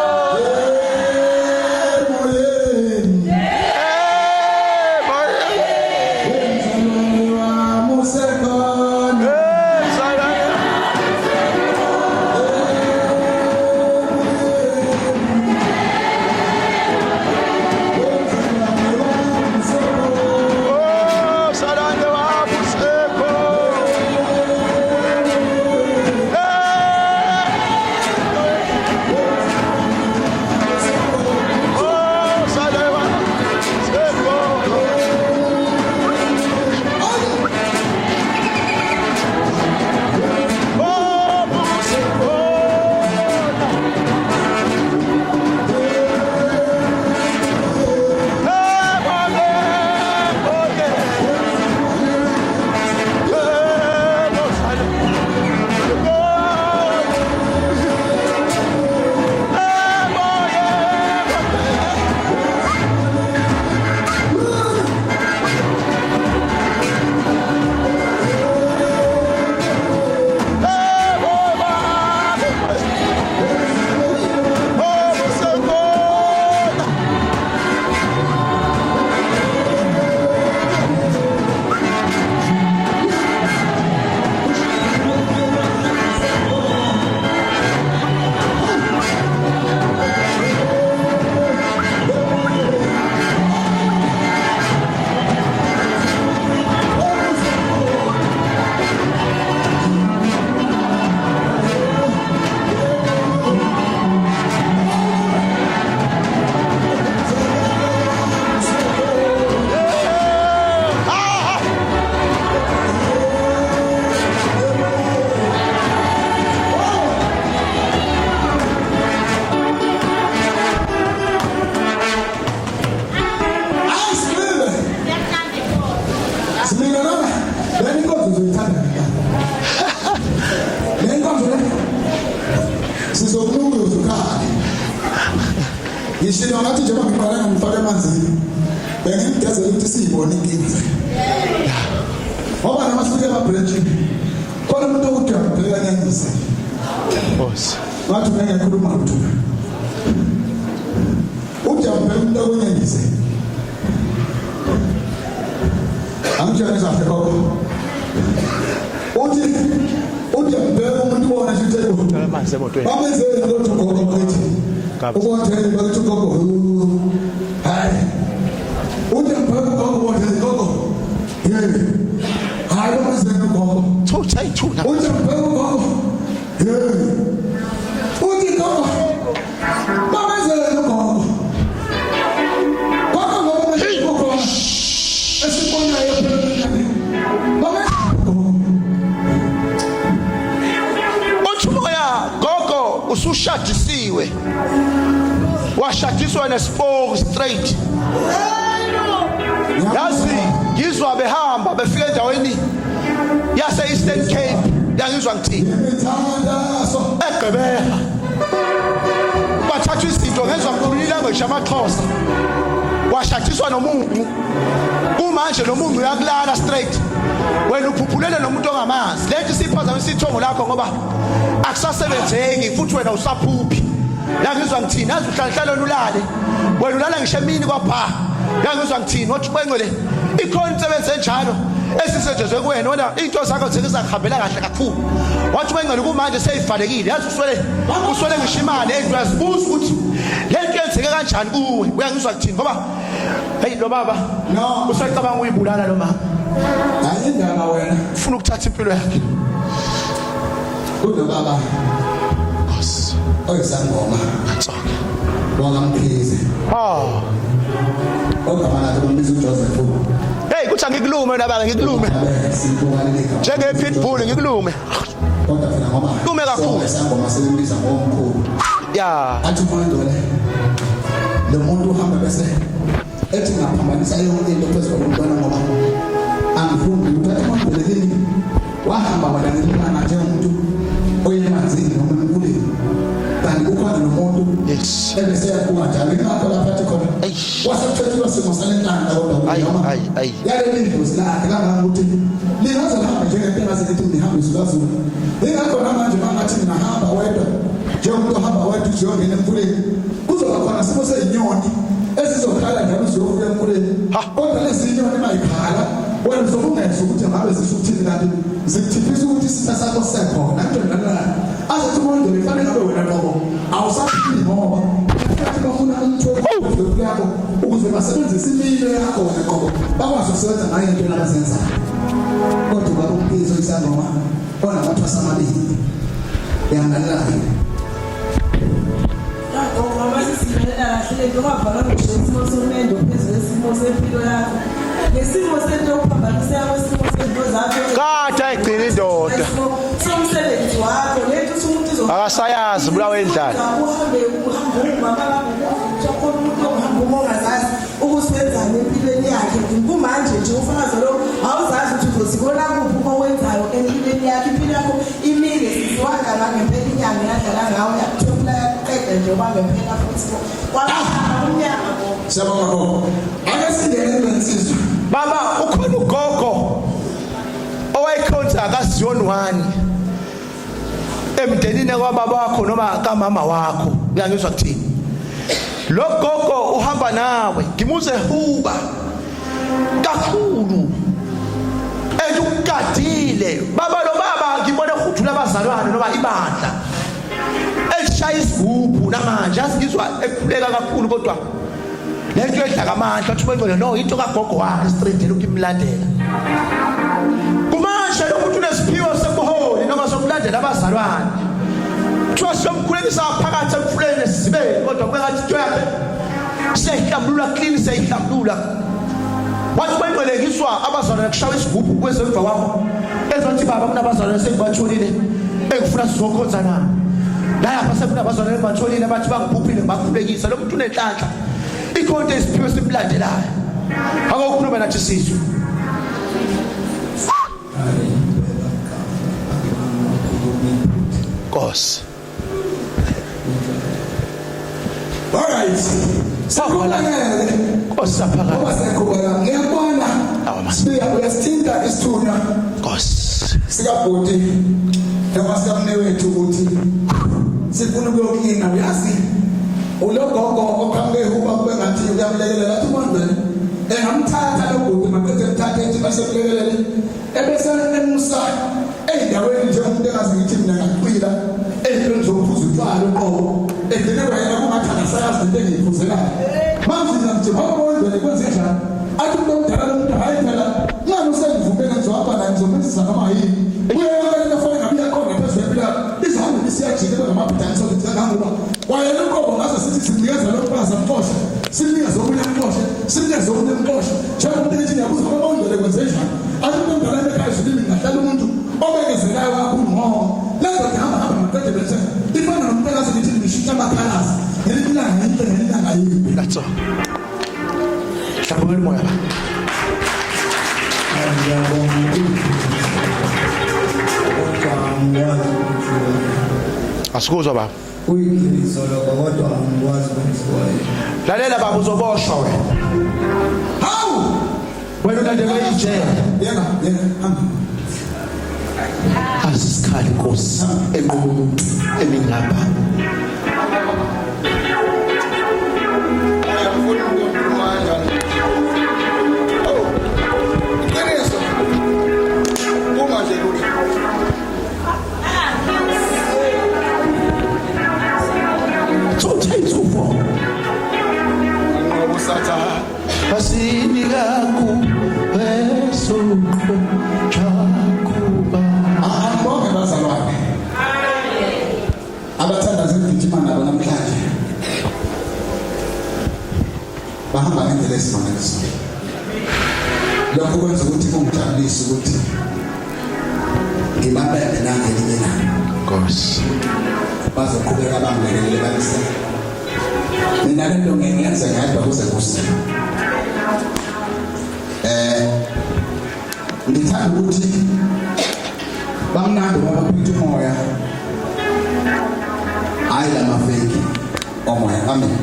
ngishilo ngathi nje mangibhala ngifake emanzini bengimgezela ukuthi siyibone inkinga ngoba namafike ama branch khona umuntu ngiyazise Nkosi. wathi ngiyakhuluma lutho ujambe umuntu owenyangise angijane zahle koko uthi ujambe umuntu ubona nje Amanzi emotweni. bamenze lutho koko bakithi ukonthele bakithi koko hayi ujambe koko bonke koko yebo hayi bamenze koko Thutha ithuna. ujambe koko yebo uthi koko bamenze koko koko ngoba koko esibonayo Umoya gogo usushadisiwe. Washadiswa nespoke straight. Yazi ngizwa behamba befika endaweni yase Eastern Cape yangizwa ngithini eGqeberha bathatha izinto ngezwa ngkhulula ngeshamaXhosa washadiswa nomuntu kumanje nomuntu uyakulala straight wena uphuphulele nomuntu ongamazi lethi siphazamisa isithongo lakho ngoba akusasebenzeki futhi wena usaphuphi yangizwa ngithini yazi uhlanhlala ulale wena ulala ngisho emini kwapha yangizwa ngithini wathi bengcwele ikhona insebenzo enjalo esisetshenzwe kuwena wena into zakho zikuzahambela kahle kakhulu wathi bengcwele kumanje seyivalekile yazi uswele ngisho imali engiyazibuza ukuthi lento yenzeke kanjani kuwe uyangizwa ngithini ngoba hey lo baba no usacabanga uyibulala lo mama ayindaba wena ufuna ukuthatha impilo yakhe kuno baba Nkosi oyisangoma katsonga wangamphilize ogamana kumbiza uJoseph hey kuthi angikulume nabanga ngikulume sibukaleleka njenge pitbull ngikulume kodwa phela ngoba Lume kakhulu. isangoma selimbiza ngomkhulu ya athi umuntu lo muntu uhamba bese ethi ngaphambanisa yonke into phezulu komntwana ngoba angifundi uthatha amabhelekini wahamba wena ngelana njengomuntu oyemanzini noma emkuleni kanti ukhona nomuntu yes ebese yakuwa njalo ingakho lapha athi khona Eish. wasekuthethwa simo salentanga kodwa Ayi, noma ayi, ayi. yale ndlozi lakhe kangangokuthi lingaze lihamba njengempela sekithi nihamba izulazulu ingakho namanje mangathi nahamba wedwa njengomuntu ohamba wedwa ujongene emkuleni kuzoba khona simo sezinyoni ezizokhala njalo ziyofika emkuleni kodwa lezi nyoni mayikhala wena uzokungeza ukuthi ngabe zisho ukuthini kanti zikuthifisa ukuthi isitha sakho sisekhona kanjani azathi umuntu befanele ngabe wena ngoba awusaphili ngoba futhi bafuna umthwalo yakho ukuze basebenzise impilo yakho wena ngoba bakwazi ukusebenza ngayo into abazenzayo kodwa baba umpizo isangoma ona amathwasa amabili yangalalayo ngoba sisilela kahle njengoba bhala ngisho somendo phezulu esimo sempilo yakho nesimo sento okuphambanisa kwesimo sento zakho kade ayigcina indoda somsebenzi wakho lethu umuntu akasayazi bulawa endlala uhambe umama ukhona umuntu ohamba umongazazi ukusebenzana empilweni yakhe kumanje nje ufakazi lo awuzazi ukuthi uzosibona kuphi owenzayo empilweni yakhe impilo yakho imile siziwanga ngempela inyanga yadlala ngawo yakuthola yaqeda nje ngempela futhi kwalapha umnyaka ngo siyabonga gogo ake singene kwensizwe baba ukhona ugogo owayekhonza kaZion 1 emndenini kwababa wakho noma kamama wakho uyangizwa kuthini lo gogo uhamba nawe ngimuze huba kakhulu ukadile baba lo baba ngibona ukhuthula abazalwane noma ibandla elishaya isigubhu namanje asingizwa ekhuleka kakhulu kodwa lento edla kamandla athi bengcwele no into kagogo wakhe street lokhu imlandela kumasha lo muntu unesiphiwo sebuholi noma sokulandela abazalwane kuthiwa somkhulekisa phakathi emfuleni sibeni kodwa kwengathi into yakhe seyihlambulula clean seyihlambulula wathi bengcwelekiswa abazalwane kushawa isigubhu kwesemva kwakho ezothi baba kunabazalwane sengibatholile engifuna sizokhonza nabo la yapha sekunabazalwane engibatholile bathi bangiphuphile ngibakhulekisa lo muntu unenhlanhla ikhonto isiphiwo simlandelayo akukhuluma nathi sizwe Nkosi alright Sakhona. Nkosi saphakade ngoba sekhona ngiyabona Awa, man. siyabuyasithinta isithunywa Nkosi sikabhodi noma sikamnewethu ukuthi sifuna ukuyokina uyazi ulogogo okhambe uba kube ngathi uyamlekelela athi kwenzeni engamthatha lo bhuti maqede emthathe ethi basekulekelele ebese emusa endaweni nje umuntu engazi ngithi mina ngaqhwila ezintweni zokuphuza utshwala uqobo egcinelwa yena kungathi akasayazi into engiyiphuzelayo manje nje bakwenzele kwenze njani athi umuntu omdala lo muntu hayi phela nami usengivumele ngizohamba naye ngizomenzisa noma yini uyakela fona ngabe yakhona phezulu empila izihambe isiyajikela ngamabhidanisa ukuthi kangangoba wayena uqobo ngaze sithi sinikeza lo mfazi amxoshe sinikeza omunye amxoshe sinikeza omunye amxoshe njengoba umuntu ethi ngiyabuza ngoba undlela kwenze njani athi umuntu omdala ekhaya zilimi ngahlala umuntu obekezelayo kakhulu ngoba lezo zihamba hamba maqede bese ifana nomuntu akaze ngithi ngishintsha amakhalasi ngelilanga into ngelilanga yini that's all hlaphamela umoya la asikuzwa baba Uyiqiniso lokho kodwa angikwazi ukwenziwayo. lalela baba uzoboshwa wena hawu wena ulandelwe ijele yena hamba asisikhali Nkosi enqoba umuntu emingapha Basinigaku esoko chakuba angibonge bazalwane abathanda zigijima nabo namhlanje bahamba ngendlela esimangaliso lokho kwenza ukuthi kungijabulise ukuthi ngibambene nangelinye lami Nkosi bazoqhubeka bangilekelele balise mina lento ngiyenza ngedwa kuze kuse ngithanda ukuthi bamnandi ngoba kuphethe umoya hayi la mafeki omoya amen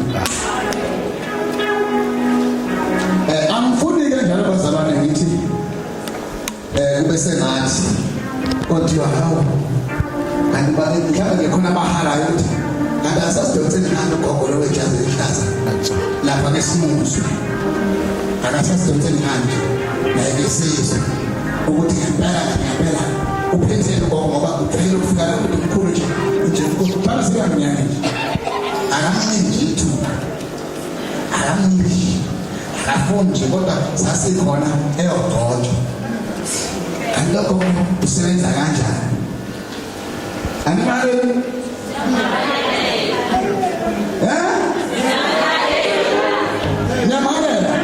angifuni ke njalo bazalwane ngithi kube sengathi kodwa hawo anibale mhlawumbe ngekhona bahalayo ukuthi kanti asasidonseni ngalo gogolo wejazi ehlaza lapha ngesimuzwe akasasidonseni ngalo naye ngesizwe ukuthi ngempela uphethele ngoba uphele ukufika la kumuntu mkhulu nje ukubhala siyaminyane akamnindi ithuba akamnindi akafundi kodwa sasikhona eyododo kanti lokho usebenza kanjani animale Nyamalela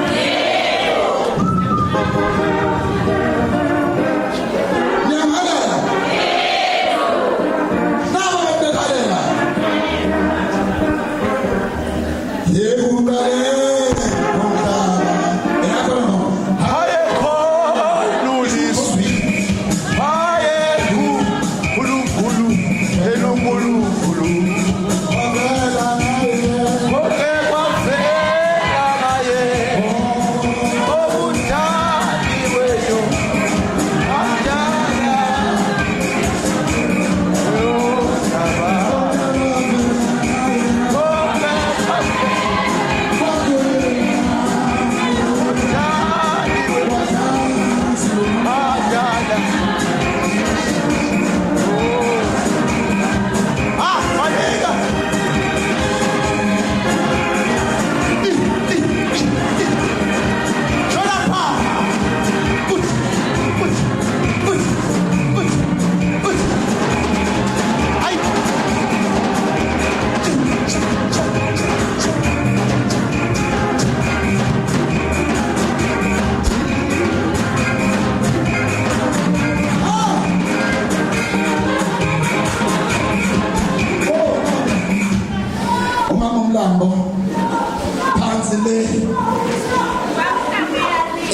phansi le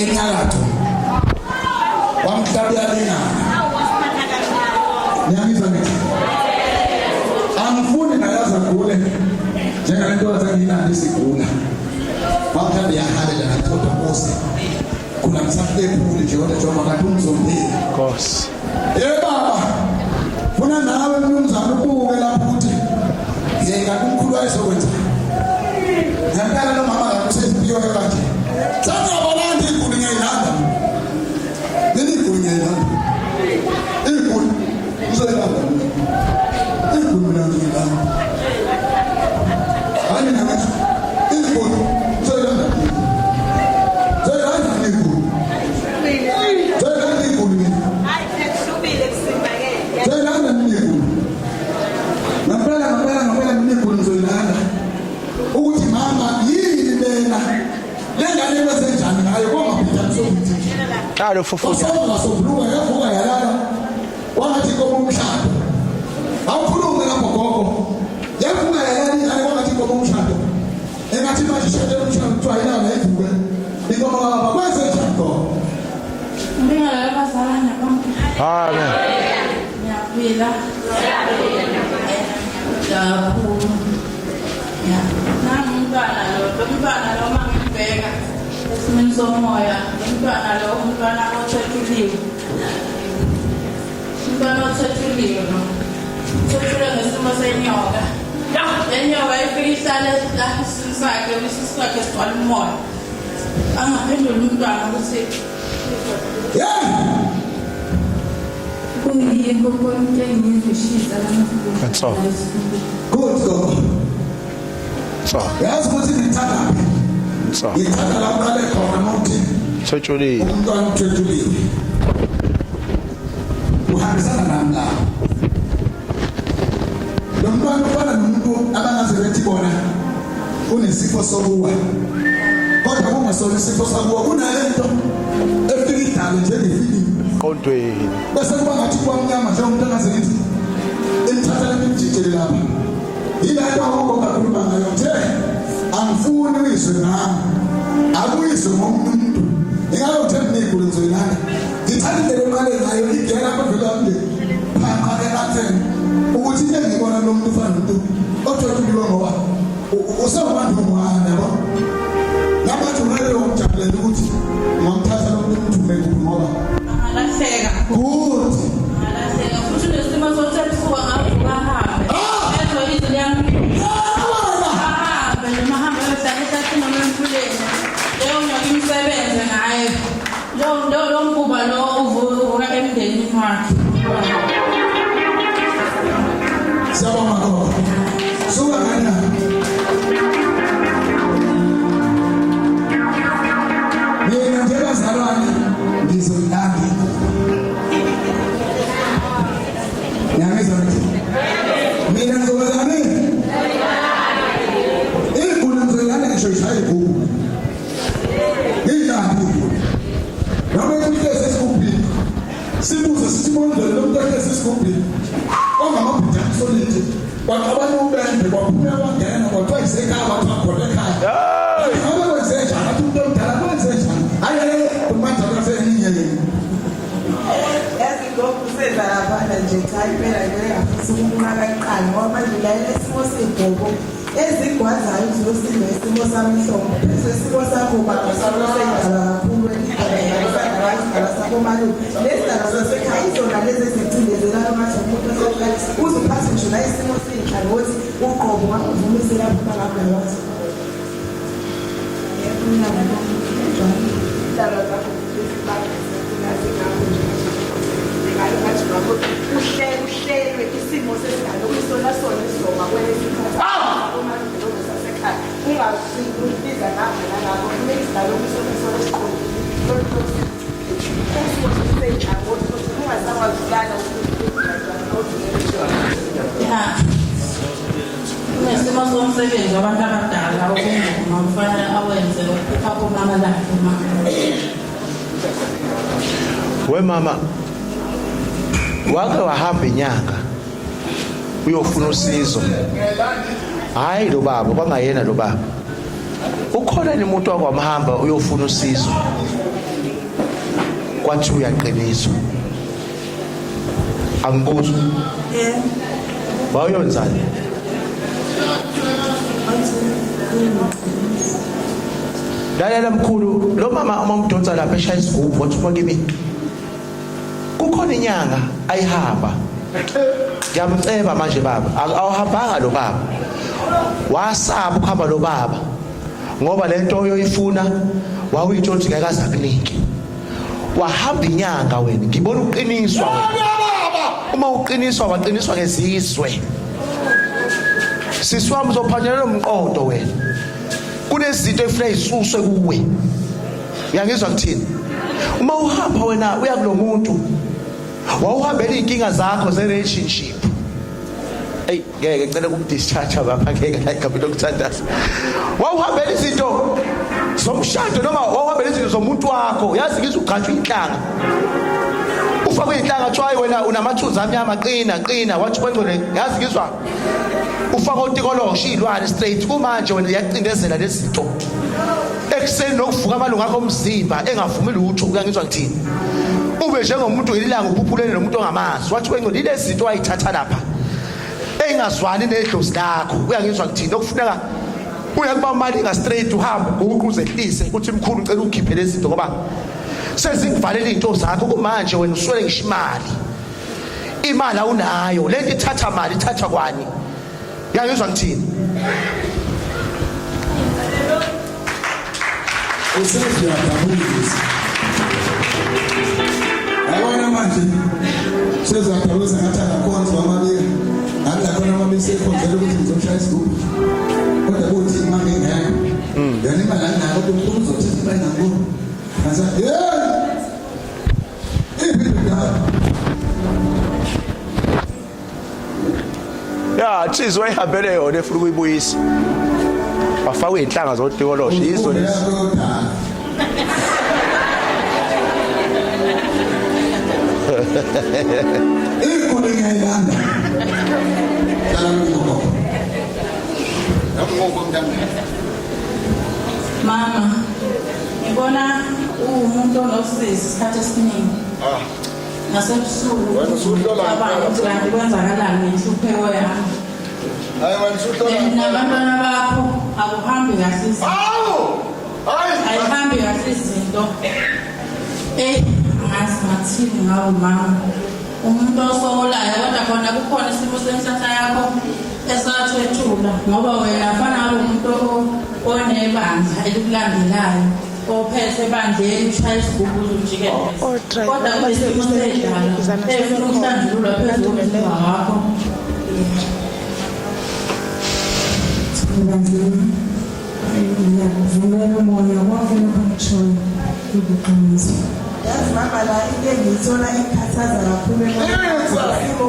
enyakatho wamhlaba yalingana nyamisa ngithi angifuni nayaza gule njengalento wazangina isigula wamhlaba yahalela nathoda Nkosi kuna msaflephuli nje kodwa njengoba kanti umzombili Nkosi baba funa nawe mnumzana Inkulu mina ngilana. Ani namathi inkulu soyilanda. Soyilanda inkulu. Soyilanda inkulu mina. Hayi ekuhlubile kusimba ke. Soyilanda inkulu. Ngempela inkulu soyilanda. Ukuthi mama yini lena? Lengane kwezenjani ngayo kwamaphinda sokuthi. Alo fufuza. Sokuvuka yavuka yalala. Wangathi komumshado. Awukhulume lapho gogo. Yavuka yalala wangathi komumshado. Engathi manje shade umshado kuthiwa yilana ivuke. Ingoma baba kwezenjani gogo? Ngingala bazalana bonke. Amen. Ngiyaphila. Kakhulu. Ya. Nami umntwana lo mangibheka esimeni somoya, umntwana othethuliwe. Umntwana othethuliwe no. Uthethule ngesimo senyoka. Lenyoka ifike ihlale la isisakhe, isisakhe sigcwala umoya. Angaphendula umntwana ukuthi That's all. Good gogo. So, Yazi ukuthi ngithanda. so. Ngithanda la uqale khona nokuthi Sechuli. umntwana uthethuliwe. Uhambisana nami la. Lo mntwana ufana nomuntu abangaze bethi bona unesifo sokuwa. Kodwa kungasona isifo sokuwa kunalento efika idale njengefilimu. Kontweni. Bese kuba ngathi kwamnyama nje umuntu angaze ngithi imthatha lemjikele lapha. Yilapho ngoba kakhuluma ngayo nje angifuni uyizwe nami. Akuyizwe ngomuntu. Ingalo uthembe inkulu ngizoyilanda. Ngithandele imali ngayo igela lapha vela mle. Phama elatheni. Ukuthi into engibona lo muntu ufana nomuntu othethuliwe ngoba usewabantu ngwana yabo. Labantu ngeke umjabulela ukuthi ngamthatha lo muntu umthume ngoba angalahleka. good. Angalahleka futhi nesimo sokuthephuka ngavuka ahambe. Ezwe izwi yami. Ahambe noma ahambe ehlala ehlathini noma emfuleni. Leyo nyoka imsebenze ngayo. Lo mkhuba lo uvuka emndenini wakhe. Siyabonga gogo. Suka ngana. Mina njengazalwane ngizoyilanda. Yangizwa nje. Mina ngizokwenza nini? Inkulu ngizoyilanda ngisho ishaya igubhu. Ngiyilanda inkulu. Noma ukuthi sesikubhili. Sibuze sithi mondlo lo muntu akhe sesikubhili. Ongamabhida solid. Kwaqabana ubende kwaphuma wangena kwathiwa isekhaya wakhona ekhaya. Ngoba kwenzenja athi umuntu omdala kwenzenja. Hayi kumanje akaseninye yini. Yazi ngokusenza lapha nje cha impela ngeke ngafisa ukunqaka iqala ngoba manje la isimo sebhoko ezigwazayo uzosindwa isimo samihlobo bese isimo sakho baba sakusendala kakhulu ekhaya sakho manje lesidala sasekhaya izona lezi zicindezela manje umuntu osekhaya uzuphatha nje la isimo senhlangothi uqobo ngavumisela lapha ngathi uhlelwe isimo sesigalo kwisona sona isizoma kwelesikhathi omadlelo sasekhaya ungasibiza nabo nalabo kumele isigalo kwisona sona esiqondile ungasakwazi ukala Nesimo somsebenzi wabantu abadala okungoma kufanele awenze lokukhupha komama lakhe mama. We mama. Wake wahamba inyanga uyofuna usizo. Hayi lo baba kwangayena lo baba. Ukhona ni umuntu wakwamhamba uyofuna usizo. Kwathi uyaqiniswa. Angikuzwa. Wayonzani? Lalela mkhulu lo mama umamdonsa lapha eshaya isigubhu wathi uma kimi kukhona inyanga ayihamba. Ngiyamceba manje baba awuhambanga lo baba. Wasaba ukuhamba lo baba ngoba lento oyoyifuna wawuyitshontsha ngeke azakunike. Wahamba inyanga wena ngibona uqiniswa wena. uma uqiniswa waqiniswa ngezizwe sisiwami uzophanyelela nomqondo wena kunezinto efuna isuswe kuwe uyangizwa ngithini uma uhamba wena uya kulo muntu wawuhambela inkinga zakho ze-relationship ngeke ngicela ukumdischarge lapha ngeke ngayigabela ukuthandaza wawuhambela izinto zomshado noma wawuhambela izinto zomuntu wakho yazi ngizugqatshwa inhlanga ufakwe inhlanga tshwaye wena unamathuza amnyama qina wathi kwengcole yazi ngizwa ufaka utikoloshi ilwane straight kumanje wena uyacindezela lezi zinto ekuseni nokuvuka amalunga akho omzimba engavumi lutho uyangizwa ngithini ube njengomuntu ilanga uphuphulene nomuntu ongamazi wathi kwengcole lezi zinto wayithatha lapha engazwani nedlozi lakho uyangizwa ngithini okufuneka uyakuba malinga straight uhamba uquzehlise uthi mkhulu ngicela ukhiphe lezi zinto ngoba sezikuvalela into zakho kumanje wena uswele ngisho imali awunayo lento ithatha mali ithatha kwani uyangizwa ngithini useziyadabulisa ayibona manje seziyadabuza ngathi akakhonza amabili ngathi lakhona amabili sekhonzela ukuthi ngizoshaya isigubhu kodwa kuthi imali engekho yana imali angako kodwa umkhulu uzothatha imali ngankulu ngasa ya thizo wayihambele yona efuna ukuyibuyisa wafaka inhlanga zotikoloshi yizo lezi ikhona ngiyayilanda Mama, ngibona umuntu onosizi isikhathi esiningi. Nasebusuku. Abanye ukuthi kwenzakalani ngenhlupheko yami. hayi wena usudla Nabantwana bakho akuhambi kahle izinto. Ayihambi kahle izinto. Ngathini ngawo mama. Umuntu osolayo kodwa khona kukhona isimo senhlanhla yakho esathethula ngoba wena afana umuntu onebandla elikulandelayo ophethe ebandleni ushaya isigubhu ujikeleza kodwa kuyisimo sedala efuna ukuhlanjululwa phezulu komzimba wakho ngiyakuvumela umoya wonke lokho ubuqiniso. Yazi mama la into engiyithola ikhathaza kakhulu esimo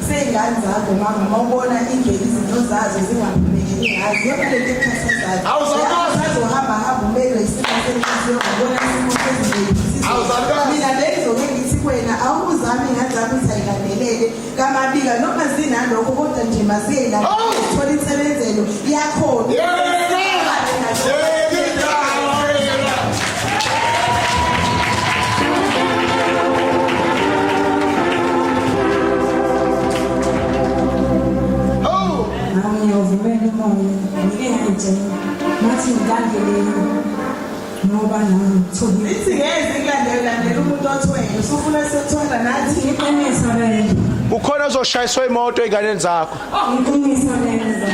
seyingane zakho mama mawubona indlela izinto zazo zingaphumeleli ngazi yonke lento ekhathazayo awuzohamba umele isimo senhliziyo ngibona isimo sezindlela mina lezo-ke ngithi kwena awuzami ingane zami ukuthi ayilandelele kamabika noma zinalokho kodwa nje maziyelandelele zithola insebenzelo yakhona ngiyavumela umoya ngike ngitshela ngathi ngilandelele ngoba nami ngithobile ithi ngeze ngilandelela umuntu othwele usufuna sethwala nathi iqiniso lelo ukhona ozoshayiswa imoto ey'nganeni zakho iqiniso lelo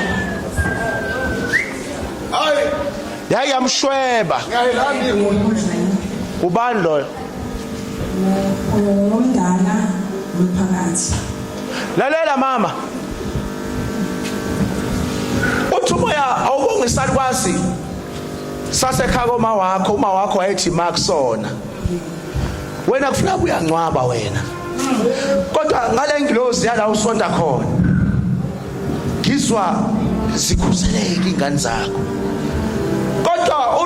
yayamshweba ubani loyo umdala umphakathi lalela mama uthi umoya awubongisalukwazi sasekhaya uma wakho wayethi makusona wena kufuna uyangcwaba wena kodwa ngale ngilozi yala usonda khona ngizwa zikhuseleke ingane zakho kodwa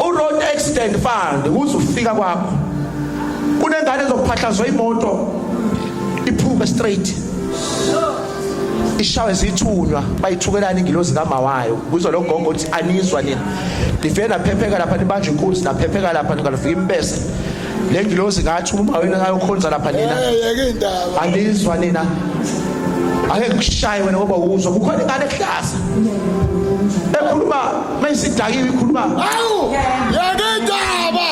uroad accident fund uzufika kwakho kunengane ezophahlazwa imoto iphume straight ishawe zithunywa bayithukelana ingilozi kamawayo kuzwa lo gogo uthi anizwa nina livele naphepheka lapha nibanje inkunzi naphepheka lapha ngalifika imbese le ngilozi ngathi uma wena ngayokhonza lapha nina anizwa nina ake kushaye wena ngoba uzwa kukhona ingane ehlaza ekhuluma mayisidakiwe ikhuluma hawu yakendaba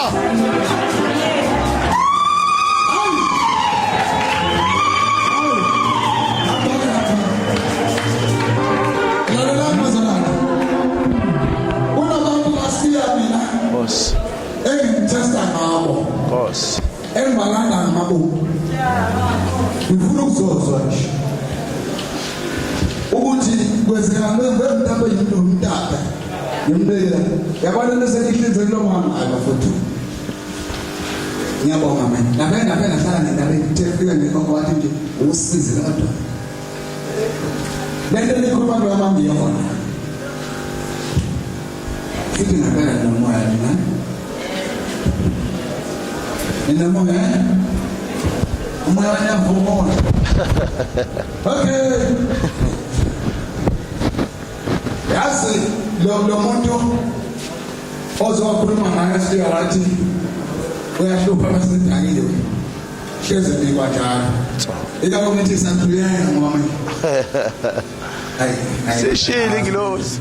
engimthesta ngabo engibalanda ngabo ngifuna uzwa nje ukuthi kwenzeka ngemntapho yintomtata yembeka yabona nesengihlinzeki lo mama ayibafuthu ngiyabonga manje ngapenda hlala nendabeni tefika ngekho wathi nje usize kodwa lento likhuluma kwamami yona futhi ngapela nomoya mina ninamoya umoya wanyavumona okay yazi lo muntu ozokhuluma ngayo siya wathi uyahlupha basedakile wena hleze nikwanjalo ila komithi santhuyena ngoba manje seshile ngilosi